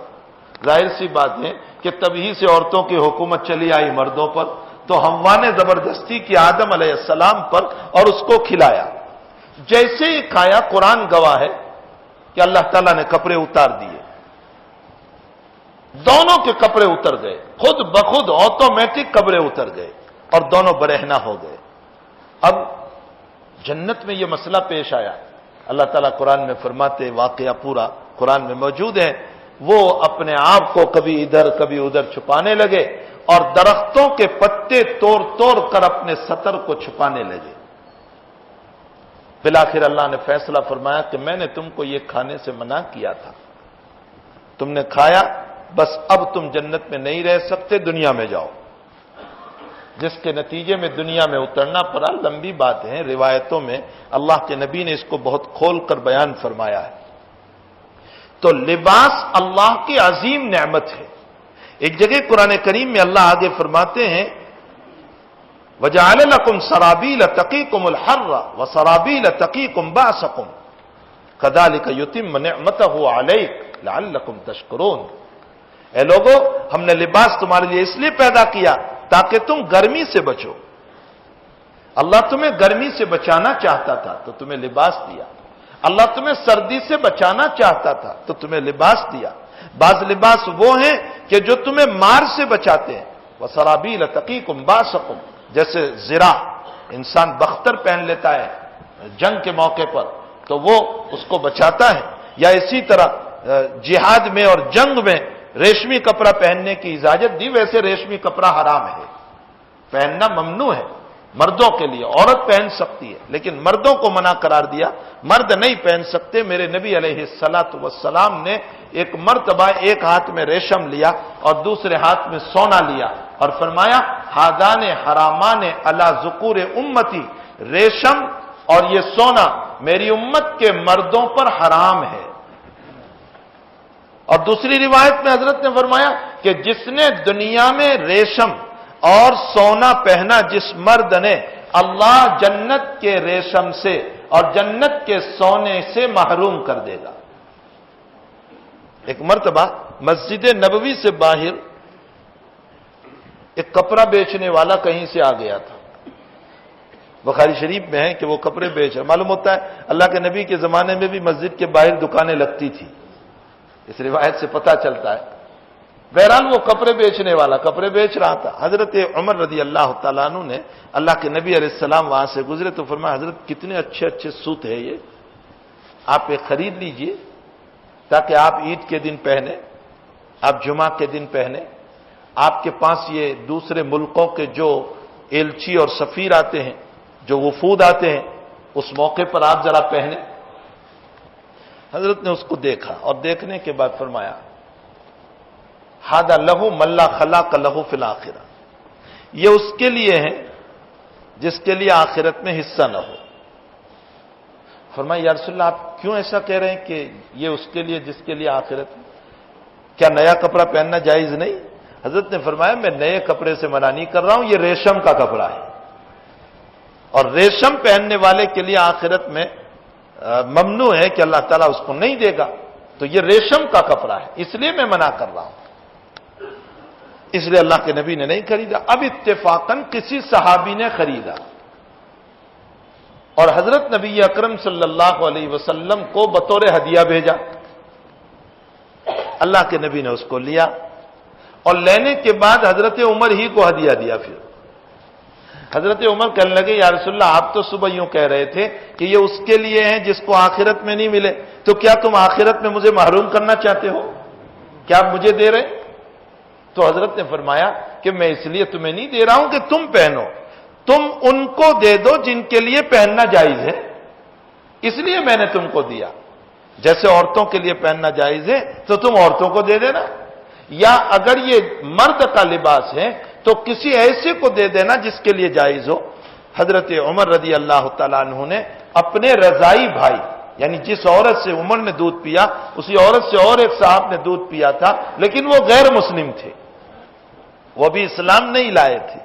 ظاہر سی بات ہے کہ تبھی سے عورتوں کی حکومت چلی آئی مردوں پر. تو حوا نے زبردستی کی آدم علیہ السلام پر اور اس کو کھلایا. جیسے ہی کھایا، قرآن گواہ ہے کہ اللہ تعالیٰ نے کپڑے اتار دیے. دونوں کے کپڑے اتر گئے، خود بخود آٹومیٹک کپڑے اتر گئے اور دونوں برہنہ ہو گئے. اب جنت میں یہ مسئلہ پیش آیا. اللہ تعالیٰ قرآن میں فرماتے، واقعہ پورا قرآن میں موجود ہے، وہ اپنے آپ کو کبھی ادھر کبھی ادھر چھپانے لگے اور درختوں کے پتے توڑ توڑ کر اپنے سطر کو چھپانے لگے. بالآخر اللہ نے فیصلہ فرمایا کہ میں نے تم کو یہ کھانے سے منع کیا تھا، تم نے کھایا، بس اب تم جنت میں نہیں رہ سکتے، دنیا میں جاؤ. جس کے نتیجے میں دنیا میں اترنا پڑا. لمبی بات ہے، روایتوں میں اللہ کے نبی نے اس کو بہت کھول کر بیان فرمایا ہے. تو لباس اللہ کی عظیم نعمت ہے. ایک جگہ قرآن کریم میں اللہ آگے فرماتے ہیں وَجَعَلَ لَكُمْ سَرَابِيلَ تَقِيكُمُ الْحَرَّ وَسَرَابِيلَ تَقِيكُمْ بَأْسَكُمْ كَذَلِكَ يُتِمُّ نِعْمَتَهُ عَلَيْكُمْ لَعَلَّكُمْ تَشْكُرُونَ. اے لوگو، ہم نے لباس تمہارے لیے اس لیے پیدا کیا تاکہ تم گرمی سے بچو. اللہ تمہیں گرمی سے بچانا چاہتا تھا تو تمہیں لباس دیا. اللہ تمہیں سردی سے بچانا چاہتا تھا تو تمہیں لباس دیا. بعض لباس وہ ہیں کہ جو تمہیں مار سے بچاتے ہیں. وَسَرَابِيلَ تَقِيكُمْ بَأْسَكُمْ، جیسے زرہ انسان بختر پہن لیتا ہے جنگ کے موقع پر تو وہ اس کو بچاتا ہے. یا اسی طرح جہاد میں اور جنگ میں ریشمی کپڑا پہننے کی اجازت دی. ویسے ریشمی کپڑا حرام ہے، پہننا ممنوع ہے مردوں کے لیے. عورت پہن سکتی ہے لیکن مردوں کو منع قرار دیا، مرد نہیں پہن سکتے. میرے نبی علیہ الصلاۃ والسلام نے ایک مرتبہ ایک ہاتھ میں ریشم لیا اور دوسرے ہاتھ میں سونا لیا اور فرمایا ہادان حرامان علی ذکور امتی، ریشم اور یہ سونا میری امت کے مردوں پر حرام ہے. اور دوسری روایت میں حضرت نے فرمایا کہ جس نے دنیا میں ریشم اور سونا پہنا، جس مرد نے، اللہ جنت کے ریشم سے اور جنت کے سونے سے محروم کر دے گا. ایک مرتبہ مسجد نبوی سے باہر ایک کپڑا بیچنے والا کہیں سے آ گیا تھا. بخاری شریف میں ہے کہ وہ کپڑے بیچ رہا. معلوم ہوتا ہے اللہ کے نبی کے زمانے میں بھی مسجد کے باہر دکانیں لگتی تھی، اس روایت سے پتہ چلتا ہے. بہرحال وہ کپڑے بیچنے والا کپڑے بیچ رہا تھا. حضرت عمر رضی اللہ تعالیٰ عنہ نے، اللہ کے نبی علیہ السلام وہاں سے گزرے تو فرمایا حضرت کتنے اچھے اچھے سوت ہے یہ، آپ یہ خرید لیجئے تاکہ آپ عید کے دن پہنے، آپ جمعہ کے دن پہنے. آپ کے پاس یہ دوسرے ملکوں کے جو ایلچی اور سفیر آتے ہیں، جو وفود آتے ہیں، اس موقع پر آپ ذرا پہنے. حضرت نے اس کو دیکھا اور دیکھنے کے بعد فرمایا ہادہ لہو ملا خلاق لہو فی الآخرہ، یہ اس کے لیے ہے جس کے لیے آخرت میں حصہ نہ ہو. فرمایا یا رسول اللہ آپ کیوں ایسا کہہ رہے ہیں کہ یہ اس کے لیے جس کے لیے آخرت میں؟ کیا نیا کپڑا پہننا جائز نہیں؟ حضرت نے فرمایا میں نئے کپڑے سے منع نہیں کر رہا ہوں، یہ ریشم کا کپڑا ہے اور ریشم پہننے والے کے لیے آخرت میں ممنوع ہے کہ اللہ تعالیٰ اس کو نہیں دے گا. تو یہ ریشم کا کپڑا ہے اس لیے میں منع کر رہا ہوں. اس لیے اللہ کے نبی نے نہیں خریدا. اب اتفاقاً کسی صحابی نے خریدا اور حضرت نبی اکرم صلی اللہ علیہ وسلم کو بطور ہدیہ بھیجا. اللہ کے نبی نے اس کو لیا اور لینے کے بعد حضرت عمر ہی کو ہدیہ دیا. پھر حضرت عمر کہنے لگے یا رسول اللہ آپ تو صبح یوں کہہ رہے تھے کہ یہ اس کے لیے ہیں جس کو آخرت میں نہیں ملے، تو کیا تم آخرت میں مجھے محروم کرنا چاہتے ہو؟ کیا آپ مجھے دے رہے؟ تو حضرت نے فرمایا کہ میں اس لیے تمہیں نہیں دے رہا ہوں کہ تم پہنو، تم ان کو دے دو جن کے لیے پہننا جائز ہے، اس لیے میں نے تم کو دیا۔ جیسے عورتوں کے لیے پہننا جائز ہے تو تم عورتوں کو دے دینا، یا اگر یہ مرد کا لباس ہے تو کسی ایسے کو دے دینا جس کے لیے جائز ہو۔ حضرت عمر رضی اللہ تعالیٰ عنہ نے اپنے رضائی بھائی، یعنی جس عورت سے عمر نے دودھ پیا اسی عورت سے اور ایک صاحب نے دودھ پیا تھا، لیکن وہ غیر مسلم تھے، وہ بھی اسلام نہیں لائے تھے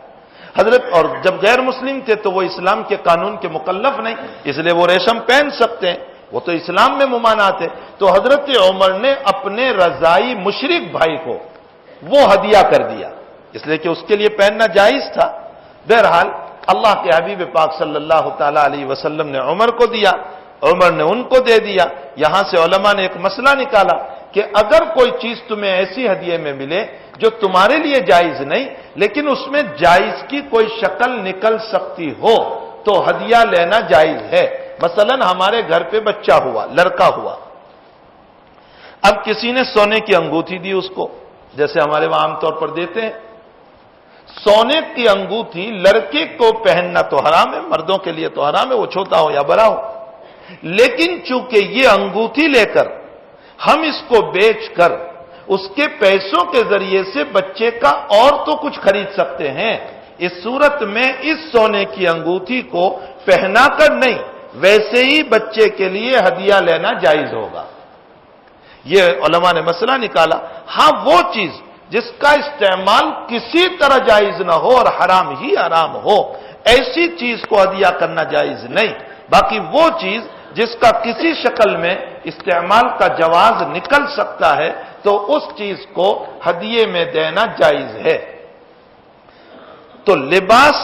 حضرت، اور جب غیر مسلم تھے تو وہ اسلام کے قانون کے مکلف نہیں، اس لیے وہ ریشم پہن سکتے ہیں، وہ تو اسلام میں ممانعت ہے۔ تو حضرت عمر نے اپنے رضائی مشرک بھائی کو وہ ہدیہ کر دیا، اس لیے کہ اس کے لیے پہننا جائز تھا۔ بہرحال اللہ کے حبیب پاک صلی اللہ تعالی علیہ وسلم نے عمر کو دیا، عمر نے ان کو دے دیا۔ یہاں سے علماء نے ایک مسئلہ نکالا کہ اگر کوئی چیز تمہیں ایسی ہدیے میں ملے جو تمہارے لیے جائز نہیں لیکن اس میں جائز کی کوئی شکل نکل سکتی ہو تو ہدیہ لینا جائز ہے۔ مثلا ہمارے گھر پہ بچہ ہوا، لڑکا ہوا، اب کسی نے سونے کی انگوٹھی دی اس کو، جیسے ہمارے وہاں عام طور پر دیتے ہیں۔ سونے کی انگوٹھی لڑکے کو پہننا تو حرام ہے، مردوں کے لیے تو حرام ہے، وہ چھوٹا ہو یا بڑا ہو، لیکن چونکہ یہ انگوٹھی لے کر ہم اس کو بیچ کر اس کے پیسوں کے ذریعے سے بچے کا اور تو کچھ خرید سکتے ہیں، اس صورت میں اس سونے کی انگوٹھی کو پہنا کر نہیں، ویسے ہی بچے کے لیے ہدیہ لینا جائز ہوگا۔ یہ علماء نے مسئلہ نکالا۔ ہاں وہ چیز جس کا استعمال کسی طرح جائز نہ ہو اور حرام ہی حرام ہو، ایسی چیز کو ہدیہ کرنا جائز نہیں، باقی وہ چیز جس کا کسی شکل میں استعمال کا جواز نکل سکتا ہے تو اس چیز کو ہدیے میں دینا جائز ہے۔ تو لباس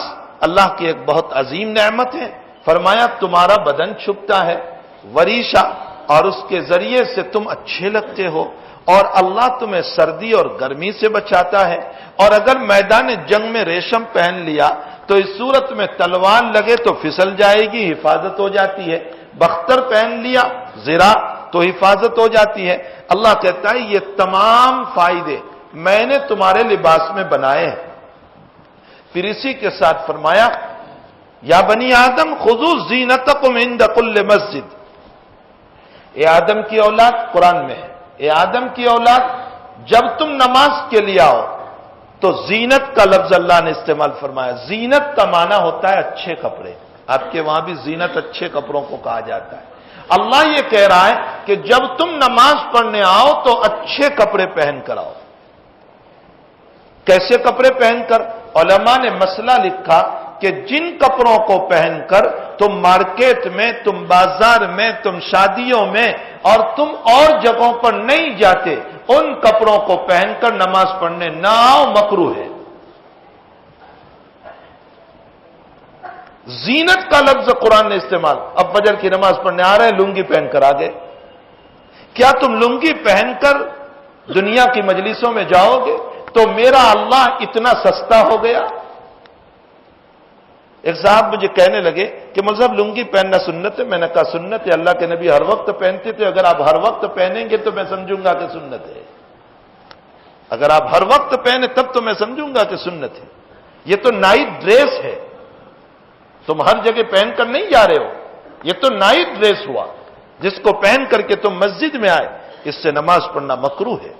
اللہ کی ایک بہت عظیم نعمت ہے، فرمایا تمہارا بدن چھپتا ہے، وریشہ، اور اس کے ذریعے سے تم اچھے لگتے ہو، اور اللہ تمہیں سردی اور گرمی سے بچاتا ہے، اور اگر میدان جنگ میں ریشم پہن لیا تو اس صورت میں تلوار لگے تو پھسل جائے گی، حفاظت ہو جاتی ہے، بختر پہن لیا زرہ تو حفاظت ہو جاتی ہے۔ اللہ کہتا ہے یہ تمام فائدے میں نے تمہارے لباس میں بنائے ہیں۔ پھر اسی کے ساتھ فرمایا یا بنی آدم خذوا زینتکم عند کل مسجد، اے آدم کی اولاد، قرآن میں ہے، اے آدم کی اولاد جب تم نماز کے لیے آؤ تو زینت کا لفظ اللہ نے استعمال فرمایا۔ زینت کا معنی ہوتا ہے اچھے کپڑے، آپ کے وہاں بھی زینت اچھے کپڑوں کو کہا جاتا ہے۔ اللہ یہ کہہ رہا ہے کہ جب تم نماز پڑھنے آؤ تو اچھے کپڑے پہن کر آؤ۔ کیسے کپڑے پہن کر؟ علماء نے مسئلہ لکھا کہ جن کپڑوں کو پہن کر تم مارکیٹ میں، تم بازار میں، تم شادیوں میں اور تم اور جگہوں پر نہیں جاتے، ان کپڑوں کو پہن کر نماز پڑھنے نہ آؤ، مکروہ ہے۔ زینت کا لفظ قرآن نے استعمال، اب فجر کی نماز پڑھنے آ رہے ہیں، لنگی پہن کر آ گئے، کیا تم لنگی پہن کر دنیا کی مجلسوں میں جاؤ گے تو میرا اللہ اتنا سستا ہو گیا؟ ایک صاحب مجھے کہنے لگے کہ مولوی صاحب لنگی پہننا سنت ہے، میں نے کہا سنت ہے، اللہ کے نبی ہر وقت پہنتے تھے، اگر آپ ہر وقت پہنیں گے تو میں سمجھوں گا کہ سنت ہے، اگر آپ ہر وقت پہنے تب تو میں سمجھوں گا کہ سنت ہے۔ یہ تو نائٹ ڈریس ہے، تم ہر جگہ پہن کر نہیں جا رہے ہو، یہ تو نائٹ ڈریس ہوا جس کو پہن کر کے تم مسجد میں آئے، اس سے نماز پڑھنا مکروہ ہے۔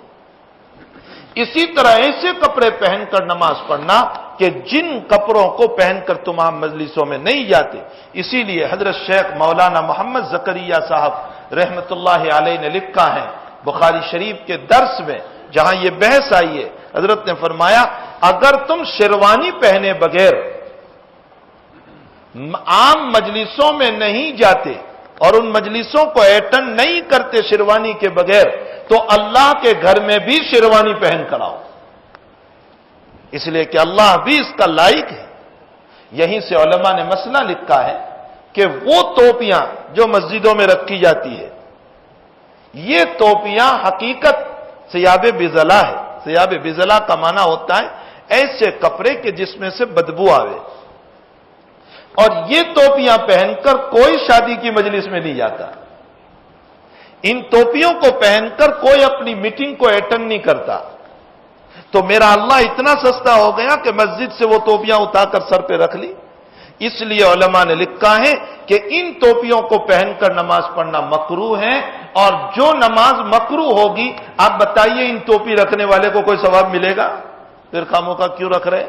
اسی طرح ایسے کپڑے پہن کر نماز پڑھنا کہ جن کپڑوں کو پہن کر تم عام مجلسوں میں نہیں جاتے۔ اسی لیے حضرت شیخ مولانا محمد زکریا صاحب رحمت اللہ علیہ نے لکھا ہے بخاری شریف کے درس میں، جہاں یہ بحث آئی ہے، حضرت نے فرمایا اگر تم شیروانی پہنے بغیر عام مجلسوں میں نہیں جاتے اور ان مجلسوں کو اٹینڈ نہیں کرتے شیروانی کے بغیر تو اللہ کے گھر میں بھی شیروانی پہن کر آؤ، اس لیے کہ اللہ بھی اس کا لائق ہے۔ یہیں سے علماء نے مسئلہ لکھا ہے کہ وہ ٹوپیاں جو مسجدوں میں رکھی جاتی ہے، یہ ٹوپیاں حقیقت ثیاب بزلا ہے۔ ثیاب بزلا کا معنی ہوتا ہے ایسے کپڑے کہ جس میں سے بدبو آوے، اور یہ ٹوپیاں پہن کر کوئی شادی کی مجلس میں نہیں جاتا، ان ٹوپیوں کو پہن کر کوئی اپنی میٹنگ کو اٹینڈ نہیں کرتا۔ تو میرا اللہ اتنا سستا ہو گیا کہ مسجد سے وہ ٹوپیاں اٹھا کر سر پہ رکھ لی، اس لیے علماء نے لکھا ہے کہ ان ٹوپیوں کو پہن کر نماز پڑھنا مکروہ ہے، اور جو نماز مکروہ ہوگی، آپ بتائیے ان ٹوپی رکھنے والے کو کوئی ثواب ملے گا؟ پھر خاموں کا کیوں رکھ رہے؟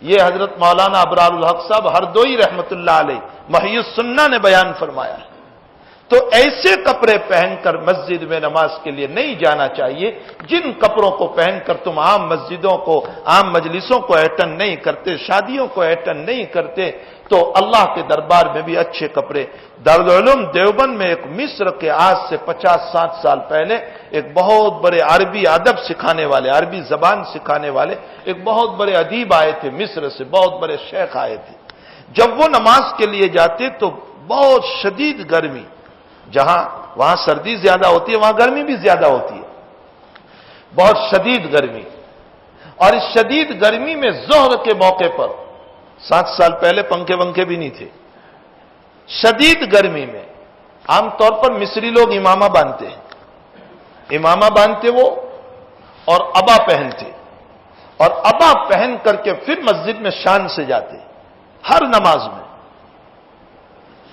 یہ حضرت مولانا ابرار الحق صاحب ہردوئی رحمت اللہ علیہ محی السنہ نے بیان فرمایا ہے۔ تو ایسے کپڑے پہن کر مسجد میں نماز کے لیے نہیں جانا چاہیے، جن کپڑوں کو پہن کر تم عام مسجدوں کو، عام مجلسوں کو اٹینڈ نہیں کرتے، شادیوں کو اٹینڈ نہیں کرتے، تو اللہ کے دربار میں بھی اچھے کپڑے۔ دارالعلوم دیوبند میں ایک مصر کے آج سے 50-60 سال پہلے ایک بہت بڑے عربی ادب سکھانے والے، عربی زبان سکھانے والے ایک بہت بڑے ادیب آئے تھے، مصر سے بہت بڑے شیخ آئے تھے۔ جب وہ نماز کے لیے جاتے تو بہت شدید گرمی، جہاں وہاں سردی زیادہ ہوتی ہے وہاں گرمی بھی زیادہ ہوتی ہے، بہت شدید گرمی، اور اس شدید گرمی میں ظہر کے موقع پر 7 سال پہلے پنکھے ونکھے بھی نہیں تھے، شدید گرمی میں عام طور پر مصری لوگ امامہ باندھتے ہیں، امامہ باندھتے وہ اور عبا پہنتے، اور عبا پہن کر کے پھر مسجد میں شان سے جاتے ہر نماز میں،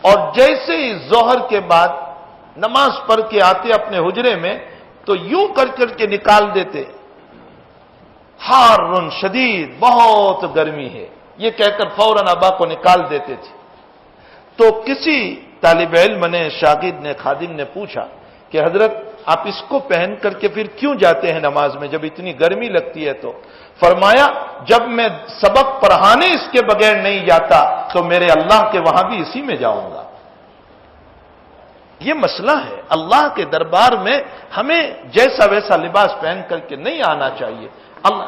اور جیسے ہی ظہر کے بعد نماز پڑھ کے آتے اپنے حجرے میں تو یوں کر کے نکال دیتے، حارٌ شدید، بہت گرمی ہے، یہ کہہ کر فوراً عبا کو نکال دیتے تھے۔ تو کسی طالب علم نے، شاگرد نے، خادم نے پوچھا کہ حضرت آپ اس کو پہن کر کے پھر کیوں جاتے ہیں نماز میں جب اتنی گرمی لگتی ہے؟ تو فرمایا جب میں سبق پڑھانے اس کے بغیر نہیں جاتا تو میرے اللہ کے وہاں بھی اسی میں جاؤں گا۔ یہ مسئلہ ہے، اللہ کے دربار میں ہمیں جیسا ویسا لباس پہن کر کے نہیں آنا چاہیے۔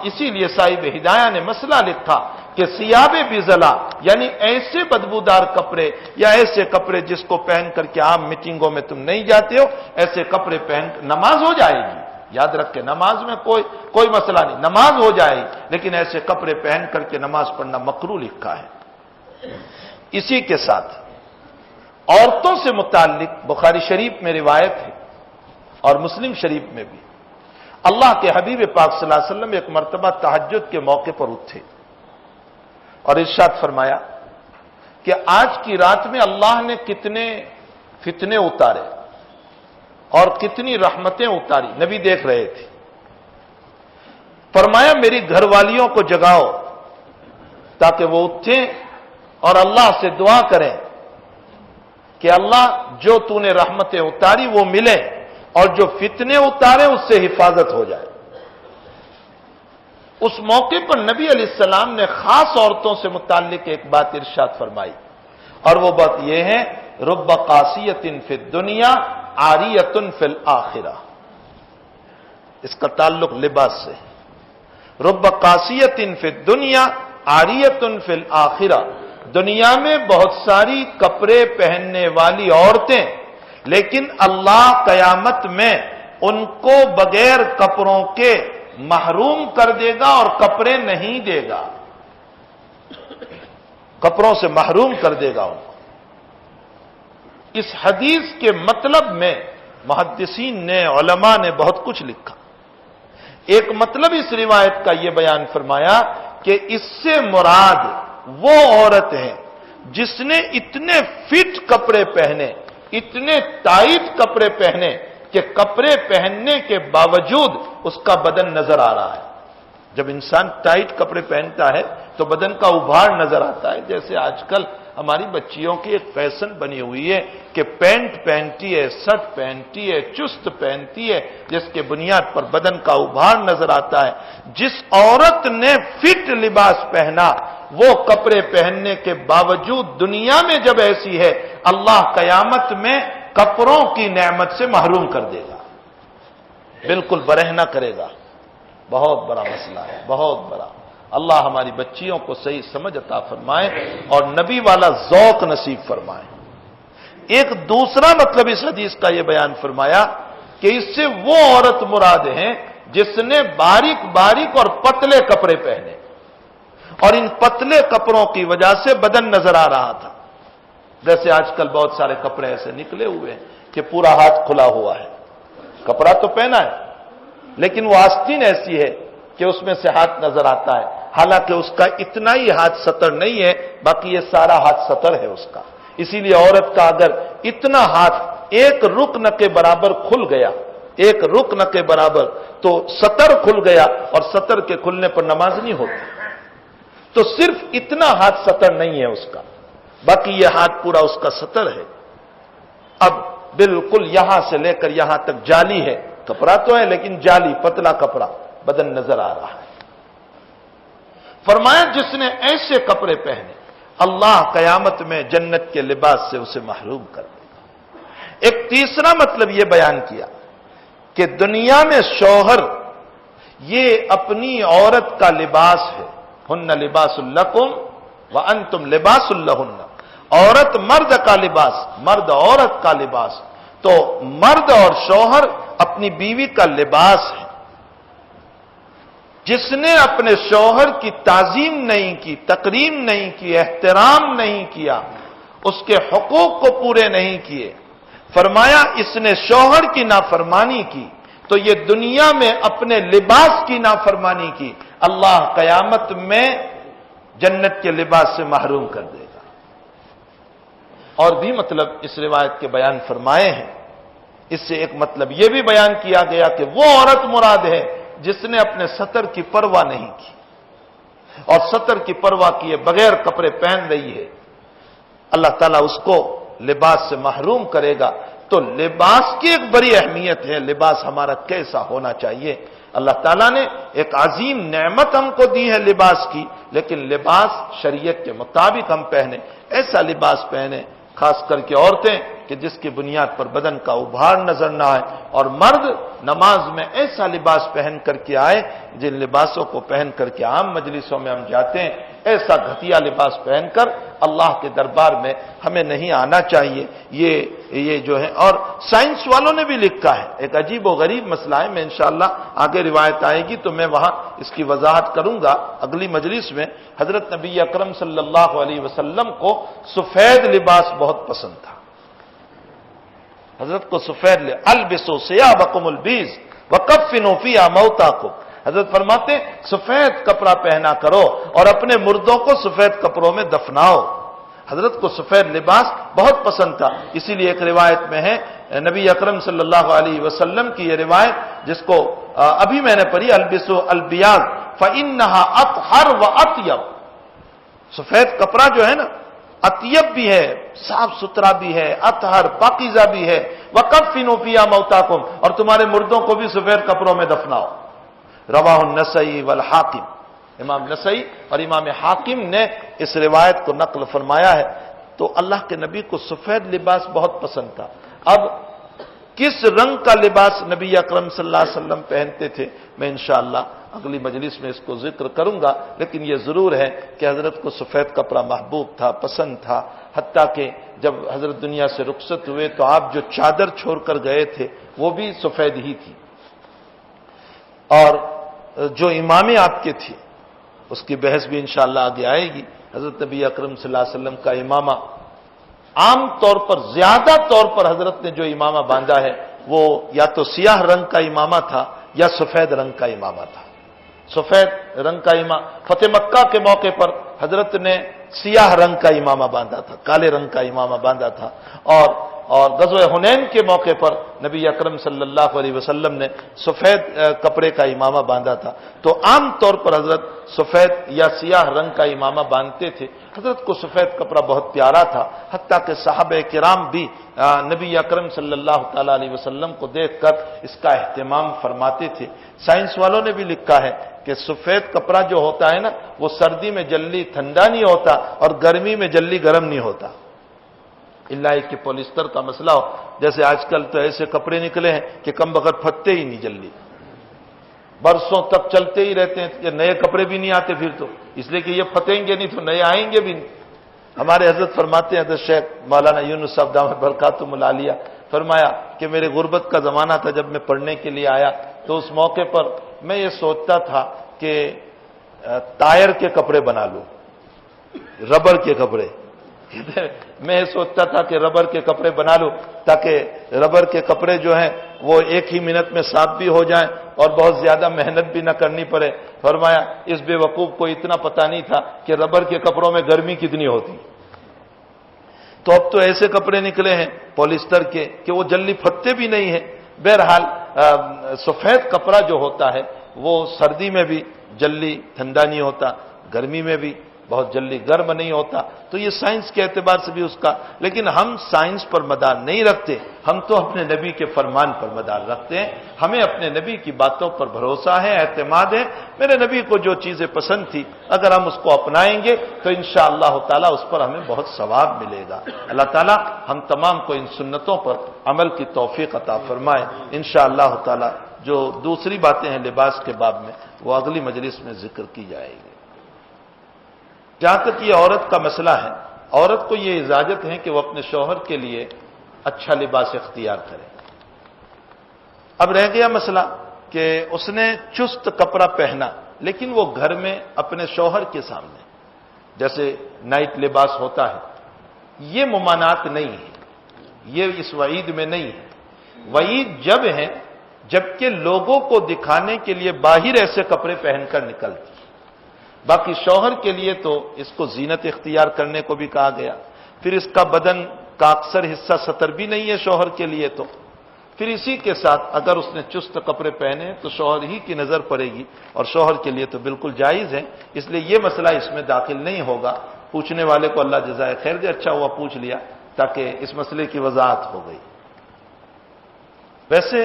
اسی لیے صاحب ہدایہ نے مسئلہ لکھا کہ ثیاب بزلا، یعنی ایسے بدبودار کپڑے یا ایسے کپڑے جس کو پہن کر کے عام میٹنگوں میں تم نہیں جاتے ہو، ایسے کپڑے پہن نماز ہو جائے گی، یاد رکھ کے نماز میں کوئی مسئلہ نہیں، نماز ہو جائے گی، لیکن ایسے کپڑے پہن کر کے نماز پڑھنا مکروہ لکھا ہے۔ اسی کے ساتھ عورتوں سے متعلق بخاری شریف میں روایت ہے اور مسلم شریف میں بھی، اللہ کے حبیب پاک صلی اللہ علیہ وسلم ایک مرتبہ تہجد کے موقع پر اٹھے اور ارشاد فرمایا کہ آج کی رات میں اللہ نے کتنے فتنے اتارے اور کتنی رحمتیں اتاری، نبی دیکھ رہے تھے۔ فرمایا میری گھر والیوں کو جگاؤ تاکہ وہ اٹھیں اور اللہ سے دعا کریں کہ اللہ جو تو نے رحمتیں اتاری وہ ملیں، اور جو فتنے اتارے اس سے حفاظت ہو جائے۔ اس موقع پر نبی علیہ السلام نے خاص عورتوں سے متعلق ایک بات ارشاد فرمائی، اور وہ بات یہ ہے رب قاسیۃ فی الدنیا عاریۃ فی الآخرہ، اس کا تعلق لباس سے، رب قاسیۃ فی الدنیا عاریۃ فی الآخرہ، دنیا میں بہت ساری کپڑے پہننے والی عورتیں، لیکن اللہ قیامت میں ان کو بغیر کپڑوں کے محروم کر دے گا اور کپڑے نہیں دے گا، کپڑوں سے محروم کر دے گا ان کو۔ اس حدیث کے مطلب میں محدثین نے، علماء نے بہت کچھ لکھا۔ ایک مطلب اس روایت کا یہ بیان فرمایا کہ اس سے مراد وہ عورت ہے جس نے اتنے فٹ کپڑے پہنے، اتنے ٹائٹ کپڑے پہنے کہ کپڑے پہننے کے باوجود اس کا بدن نظر آ رہا ہے۔ جب انسان ٹائٹ کپڑے پہنتا ہے تو بدن کا ابھار نظر آتا ہے، جیسے آج کل ہماری بچیوں کی ایک فیشن بنی ہوئی ہے کہ پینٹ پہنتی ہے، شرٹ پہنتی ہے، چست پہنتی ہے، جس کے بنیاد پر بدن کا ابھار نظر آتا ہے۔ جس عورت نے فٹ لباس پہنا، وہ کپڑے پہننے کے باوجود دنیا میں جب ایسی ہے، اللہ قیامت میں کپڑوں کی نعمت سے محروم کر دے گا، بالکل برہنہ کرے گا۔ بہت بڑا مسئلہ ہے، بہت بڑا۔ اللہ ہماری بچیوں کو صحیح سمجھ عطا فرمائے اور نبی والا ذوق نصیب فرمائے۔ ایک دوسرا مطلب اس حدیث کا یہ بیان فرمایا کہ اس سے وہ عورت مراد ہیں جس نے باریک باریک اور پتلے کپڑے پہنے، اور ان پتلے کپڑوں کی وجہ سے بدن نظر آ رہا تھا۔ جیسے آج کل بہت سارے کپڑے ایسے نکلے ہوئے ہیں کہ پورا ہاتھ کھلا ہوا ہے، کپڑا تو پہنا ہے لیکن وہ آستین ایسی ہے کہ اس میں سے ہاتھ نظر آتا ہے۔ حالانکہ اس کا اتنا ہی ہاتھ سطر نہیں ہے، باقی یہ سارا ہاتھ سطر ہے اس کا۔ اسی لیے عورت کا اگر اتنا ہاتھ ایک رکن کے برابر کھل گیا، ایک رکن کے برابر، تو سطر کھل گیا، اور سطر کے کھلنے پر نماز نہیں ہوتی۔ تو صرف اتنا ہاتھ سطر نہیں ہے اس کا، باقی یہ ہاتھ پورا اس کا سطر ہے۔ اب بالکل یہاں سے لے کر یہاں تک جالی ہے، کپڑا تو ہے لیکن جالی، پتلا کپڑا، بدن نظر آ رہا ہے۔ فرمایا جس نے ایسے کپڑے پہنے اللہ قیامت میں جنت کے لباس سے اسے محروم کر دے گا۔ ایک تیسرا مطلب یہ بیان کیا کہ دنیا میں شوہر یہ اپنی عورت کا لباس ہے، ہن لباس لکم وانتم لباس لہن، عورت مرد کا لباس، مرد عورت کا لباس، تو مرد اور شوہر اپنی بیوی کا لباس ہے۔ جس نے اپنے شوہر کی تعظیم نہیں کی، تکریم نہیں کی، احترام نہیں کیا، اس کے حقوق کو پورے نہیں کیے، فرمایا اس نے شوہر کی نافرمانی کی، تو یہ دنیا میں اپنے لباس کی نافرمانی کی، اللہ قیامت میں جنت کے لباس سے محروم کر دے گا۔ اور بھی مطلب اس روایت کے بیان فرمائے ہیں۔ اس سے ایک مطلب یہ بھی بیان کیا گیا کہ وہ عورت مراد ہے جس نے اپنے سطر کی پرواہ نہیں کی، اور سطر کی پرواہ کیے بغیر کپڑے پہن رہی ہے، اللہ تعالیٰ اس کو لباس سے محروم کرے گا۔ تو لباس کی ایک بڑی اہمیت ہے، لباس ہمارا کیسا ہونا چاہیے۔ اللہ تعالیٰ نے ایک عظیم نعمت ہم کو دی ہے لباس کی، لیکن لباس شریعت کے مطابق ہم پہنے، ایسا لباس پہنے، خاص کر کے عورتیں کہ جس کی بنیاد پر بدن کا ابھار نظر نہ آئے، اور مرد نماز میں ایسا لباس پہن کر کے آئے جن لباسوں کو پہن کر کے عام مجلسوں میں ہم جاتے ہیں، ایسا گھٹیا لباس پہن کر اللہ کے دربار میں ہمیں نہیں آنا چاہیے۔ یہ جو ہے، اور سائنس والوں نے بھی لکھا ہے، ایک عجیب و غریب مسئلہ ہے، میں انشاءاللہ آگے روایت آئے گی تو میں وہاں اس کی وضاحت کروں گا اگلی مجلس میں۔ حضرت نبی اکرم صلی اللہ علیہ وسلم کو سفید لباس بہت پسند تھا، حضرت کو سفید البسوا ثیابکم البیض وکفنوا فیہا موتاکم، حضرت فرماتے سفید کپڑا پہنا کرو اور اپنے مردوں کو سفید کپڑوں میں دفناؤ۔ حضرت کو سفید لباس بہت پسند تھا، اسی لیے ایک روایت میں ہے نبی اکرم صلی اللہ علیہ وسلم کی یہ روایت جس کو ابھی میں نے پڑھی، البسوا البیاض فانھا اطہر واطیب، سفید کپڑا جو ہے نا اطیب بھی ہے، صاف ستھرا بھی ہے، اطہر پاکیزہ بھی ہے، وکفنوا فیہا موتاکم، اور تمہارے مردوں کو بھی سفید کپڑوں میں دفناؤ۔ رواہ النسائی والحاکم، امام نسائی اور امام حاکم نے اس روایت کو نقل فرمایا ہے۔ تو اللہ کے نبی کو سفید لباس بہت پسند تھا۔ اب کس رنگ کا لباس نبی اکرم صلی اللہ علیہ وسلم پہنتے تھے میں انشاءاللہ اگلی مجلس میں اس کو ذکر کروں گا، لیکن یہ ضرور ہے کہ حضرت کو سفید کپڑا محبوب تھا، پسند تھا، حتیٰ کہ جب حضرت دنیا سے رخصت ہوئے تو آپ جو چادر چھوڑ کر گئے تھے وہ بھی سفید ہی تھی، اور جو امامیں آپ کے تھے اس کی بحث بھی انشاءاللہ آگے آئے گی۔ حضرت نبی اکرم صلی اللہ علیہ وسلم کا امامہ عام طور پر، زیادہ طور پر حضرت نے جو امامہ باندھا ہے وہ یا تو سیاہ رنگ کا امامہ تھا یا سفید رنگ کا امامہ تھا۔ سفید رنگ کا امامہ، فتح مکہ کے موقع پر حضرت نے سیاہ رنگ کا امامہ باندھا تھا، کالے رنگ کا امامہ باندھا تھا، اور غزوہ حنین کے موقع پر نبی اکرم صلی اللہ علیہ وسلم نے سفید کپڑے کا امامہ باندھا تھا۔ تو عام طور پر حضرت سفید یا سیاہ رنگ کا امامہ باندھتے تھے۔ حضرت کو سفید کپڑا بہت پیارا تھا، حتیٰ کہ صحابہ کرام بھی نبی اکرم صلی اللہ تعالی علیہ وسلم کو دیکھ کر اس کا اہتمام فرماتے تھے۔ سائنس والوں نے بھی لکھا ہے کہ سفید کپڑا جو ہوتا ہے نا وہ سردی میں جلدی ٹھنڈا نہیں ہوتا اور گرمی میں جلدی گرم نہیں ہوتا، اللہ کہ پولیسٹر کا مسئلہ ہو، جیسے آج کل تو ایسے کپڑے نکلے ہیں کہ کم بغیر پھٹتے ہی نہیں جلدی، برسوں تک چلتے ہی رہتے ہیں، کہ نئے کپڑے بھی نہیں آتے پھر تو، اس لیے کہ یہ پھٹیں گے نہیں تو نئے آئیں گے بھی نہیں۔ ہمارے حضرت فرماتے ہیں، حضرت شیخ مولانا یونس صاحب دامت برکاتہم العالیہ، فرمایا کہ میرے غربت کا زمانہ تھا، جب میں پڑھنے کے لیے آیا تو اس موقع پر میں یہ سوچتا تھا کہ ٹائر کے کپڑے بنا لوں، ربڑ کے کپڑے، میں سوچتا تھا کہ ربر کے کپڑے بنا لوں تاکہ ربر کے کپڑے جو ہیں وہ ایک ہی منٹ میں صاف بھی ہو جائیں اور بہت زیادہ محنت بھی نہ کرنی پڑے۔ فرمایا اس بے وقوف کو اتنا پتہ نہیں تھا کہ ربر کے کپڑوں میں گرمی کتنی ہوتی۔ تو اب تو ایسے کپڑے نکلے ہیں پولیسٹر کے کہ وہ جلدی پھٹتے بھی نہیں ہیں۔ بہرحال سفید کپڑا جو ہوتا ہے وہ سردی میں بھی جلدی ٹھنڈا نہیں ہوتا، گرمی میں بھی بہت جلدی گرم نہیں ہوتا۔ تو یہ سائنس کے اعتبار سے بھی اس کا، لیکن ہم سائنس پر مدار نہیں رکھتے، ہم تو اپنے نبی کے فرمان پر مدار رکھتے ہیں۔ ہمیں اپنے نبی کی باتوں پر بھروسہ ہے، اعتماد ہے۔ میرے نبی کو جو چیزیں پسند تھی اگر ہم اس کو اپنائیں گے تو انشاءاللہ تعالی اس پر ہمیں بہت ثواب ملے گا۔ اللہ تعالی ہم تمام کو ان سنتوں پر عمل کی توفیق عطا فرمائے۔ انشاءاللہ تعالی جو دوسری باتیں ہیں لباس کے باب میں وہ اگلی مجلس میں ذکر کی جائے گی۔ جہاں تک یہ عورت کا مسئلہ ہے، عورت کو یہ اجازت ہے کہ وہ اپنے شوہر کے لیے اچھا لباس اختیار کرے۔ اب رہ گیا مسئلہ کہ اس نے چست کپڑا پہنا لیکن وہ گھر میں اپنے شوہر کے سامنے جیسے نائٹ لباس ہوتا ہے، یہ ممانعت نہیں ہے، یہ اس وعید میں نہیں ہے۔ وعید جب ہے جبکہ لوگوں کو دکھانے کے لیے باہر ایسے کپڑے پہن کر نکلتی، باقی شوہر کے لیے تو اس کو زینت اختیار کرنے کو بھی کہا گیا۔ پھر اس کا بدن کا اکثر حصہ ستر بھی نہیں ہے شوہر کے لیے، تو پھر اسی کے ساتھ اگر اس نے چست کپڑے پہنے تو شوہر ہی کی نظر پڑے گی اور شوہر کے لیے تو بالکل جائز ہے، اس لیے یہ مسئلہ اس میں داخل نہیں ہوگا۔ پوچھنے والے کو اللہ جزائے خیر دے، اچھا ہوا پوچھ لیا تاکہ اس مسئلے کی وضاحت ہو گئی۔ ویسے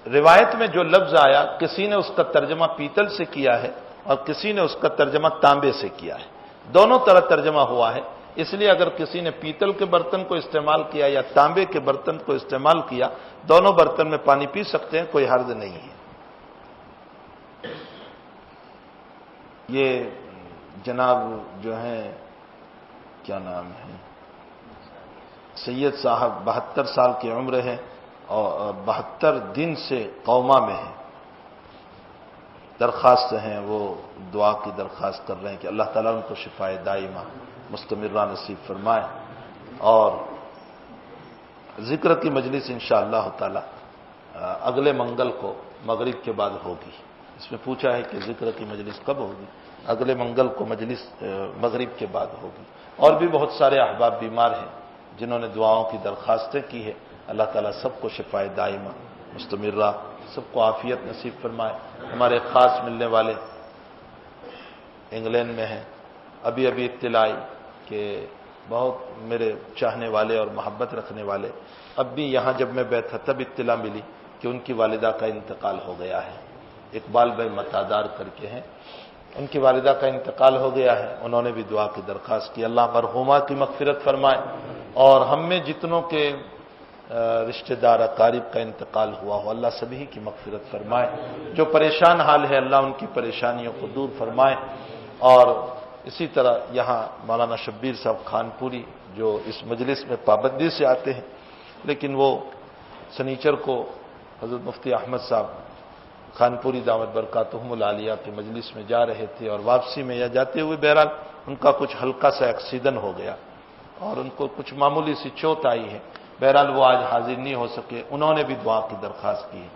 روایت میں جو لفظ آیا کسی نے اس کا ترجمہ پیتل سے کیا ہے اور کسی نے اس کا ترجمہ تانبے سے کیا ہے، دونوں طرح ترجمہ ہوا ہے، اس لیے اگر کسی نے پیتل کے برتن کو استعمال کیا یا تانبے کے برتن کو استعمال کیا، دونوں برتن میں پانی پی سکتے ہیں، کوئی حرج نہیں ہے۔ یہ جناب جو ہیں کیا نام ہے سید صاحب 72 سال کی عمر ہے اور 72 دن سے قوما میں ہیں، درخواست ہیں، وہ دعا کی درخواست کر رہے ہیں کہ اللہ تعالیٰ ان کو شفائے دائمہ مستمرہ نصیب فرمائے۔ اور ذکر کی مجلس انشاءاللہ تعالی اگلے منگل کو مغرب کے بعد ہوگی۔ اس میں پوچھا ہے کہ ذکر کی مجلس کب ہوگی، اگلے منگل کو مجلس مغرب کے بعد ہوگی۔ اور بھی بہت سارے احباب بیمار ہیں جنہوں نے دعاؤں کی درخواستیں کی ہے، اللہ تعالیٰ سب کو شفائے دائمہ مستمرہ، سب کو عافیت نصیب فرمائے۔ ہمارے خاص ملنے والے انگلینڈ میں ہیں، ابھی اطلاع آئی کہ بہت میرے چاہنے والے اور محبت رکھنے والے، اب بھی یہاں جب میں بیٹھا تب اطلاع ملی کہ ان کی والدہ کا انتقال ہو گیا ہے۔ اقبال بھائی متادار کر کے ہیں، ان کی والدہ کا انتقال ہو گیا ہے، انہوں نے بھی دعا کی درخواست کی، اللہ مرحومہ کی مغفرت فرمائے، اور ہم میں جتنوں کے رشتہ دار اقارب کا انتقال ہوا ہو اللہ سبھی کی مغفرت فرمائے، جو پریشان حال ہے اللہ ان کی پریشانیوں کو دور فرمائے۔ اور اسی طرح یہاں مولانا شبیر صاحب خان پوری جو اس مجلس میں پابندی سے آتے ہیں، لیکن وہ سنیچر کو حضرت مفتی احمد صاحب خان پوری دعوت برکاتہم العالیہ کے مجلس میں جا رہے تھے اور واپسی میں یا جاتے ہوئے بہرحال ان کا کچھ ہلکا سا ایکسیڈنٹ ہو گیا اور ان کو کچھ معمولی سی چوٹ آئی ہے، بہرحال وہ آج حاضر نہیں ہو سکے، انہوں نے بھی دعا کی درخواست کی ہے۔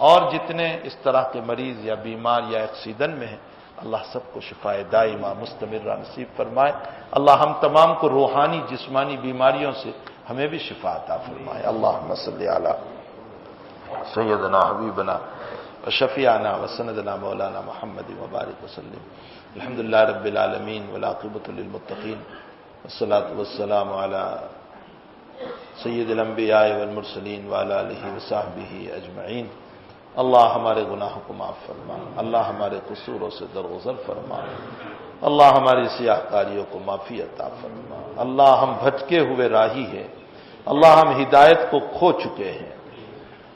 اور جتنے اس طرح کے مریض یا بیمار یا ایکسیڈنٹ میں ہیں اللہ سب کو شفائے دائمہ مستمرہ نصیب فرمائے۔ اللہ ہم تمام کو روحانی جسمانی بیماریوں سے ہمیں بھی شفا عطا فرمائے۔ اللہم صلی علی سیدنا حبیبنا وشفیعنا وسندنا مولانا محمد وبارک وسلم۔ الحمدللہ رب العالمین والعاقبۃ للمتقین والصلاۃ والسلام علی سید الانبیاء والمرسلین وعلی آلہ وصحبہ اجمعین۔ اللہ ہمارے گناہوں کو معاف فرما، اللہ ہمارے قصوروں سے درگزر فرما، اللہ ہماری سیاہ کاریوں کو معافی عطا فرما۔ اللہ ہم بھٹکے ہوئے راہی ہیں، اللہ ہم ہدایت کو کھو چکے ہیں،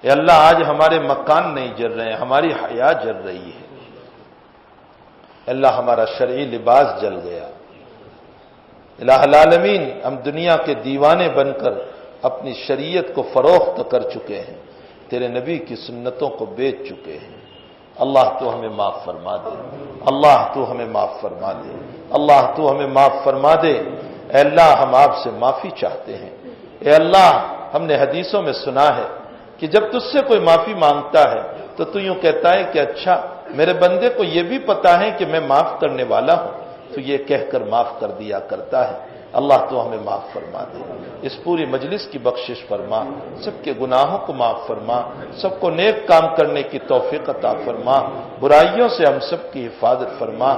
اے اللہ آج ہمارے مکان نہیں جل رہے ہیں، ہماری حیا جل رہی ہے، اللہ ہمارا شرعی لباس جل گیا۔ الہ العالمین ہم دنیا کے دیوانے بن کر اپنی شریعت کو فروخت کر چکے ہیں، تیرے نبی کی سنتوں کو بیچ چکے ہیں۔ اللہ تو ہمیں معاف فرما دے، اللہ تو ہمیں معاف فرما دے، اللہ تو ہمیں معاف فرما دے۔ اے اللہ ہم آپ سے معافی چاہتے ہیں۔ اے اللہ ہم نے حدیثوں میں سنا ہے کہ جب تجھ سے کوئی معافی مانگتا ہے تو یوں کہتا ہے کہ اچھا میرے بندے کو یہ بھی پتا ہے کہ میں معاف کرنے والا ہوں، تو یہ کہہ کر معاف کر دیا کرتا ہے۔ اللہ تو ہمیں معاف فرما دے، اس پوری مجلس کی بخشش فرما، سب کے گناہوں کو معاف فرما، سب کو نیک کام کرنے کی توفیق عطا فرما، برائیوں سے ہم سب کی حفاظت فرما،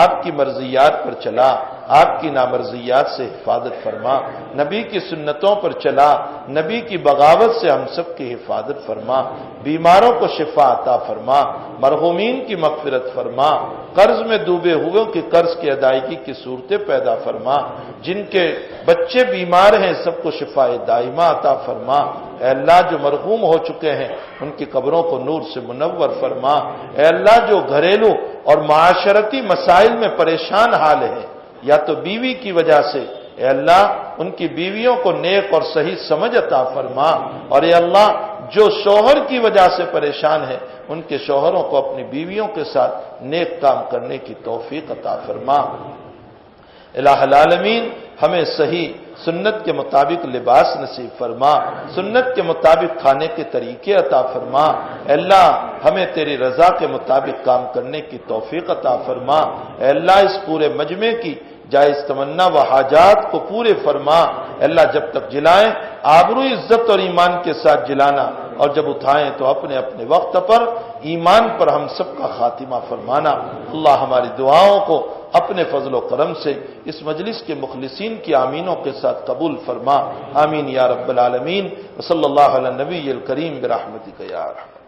آپ کی مرضیات پر چلا، آپ کی نامرضیات سے حفاظت فرما، نبی کی سنتوں پر چلا، نبی کی بغاوت سے ہم سب کی حفاظت فرما، بیماروں کو شفا عطا فرما، مرحومین کی مغفرت فرما، قرض میں ڈوبے ہوئوں کی قرض کی ادائیگی کی صورتیں پیدا فرما، جن کے بچے بیمار ہیں سب کو شفا دائمہ عطا فرما، اے اللہ جو مرحوم ہو چکے ہیں ان کی قبروں کو نور سے منور فرما، اے اللہ جو گھریلو اور معاشرتی مسائل میں پریشان حال ہیں یا تو بیوی کی وجہ سے، اے اللہ ان کی بیویوں کو نیک اور صحیح سمجھ عطا فرما، اور اے اللہ جو شوہر کی وجہ سے پریشان ہے ان کے شوہروں کو اپنی بیویوں کے ساتھ نیک کام کرنے کی توفیق عطا فرما۔ الہ العالمین ہمیں صحیح سنت کے مطابق لباس نصیب فرما، سنت کے مطابق کھانے کے طریقے عطا فرما، اے اللہ ہمیں تیری رضا کے مطابق کام کرنے کی توفیق عطا فرما، اے اللہ اس پورے مجمع کی جائز تمنا و حاجات کو پورے فرما، اے اللہ جب تک جلائیں آبرو عزت اور ایمان کے ساتھ جلانا، اور جب اٹھائیں تو اپنے اپنے وقت پر ایمان پر ہم سب کا خاتمہ فرمانا۔ اللہ ہماری دعاؤں کو اپنے فضل و کرم سے اس مجلس کے مخلصین کی آمینوں کے ساتھ قبول فرما، آمین یا رب العالمین، وصلی اللہ علی النبی الکریم برحمتک یا ارحم۔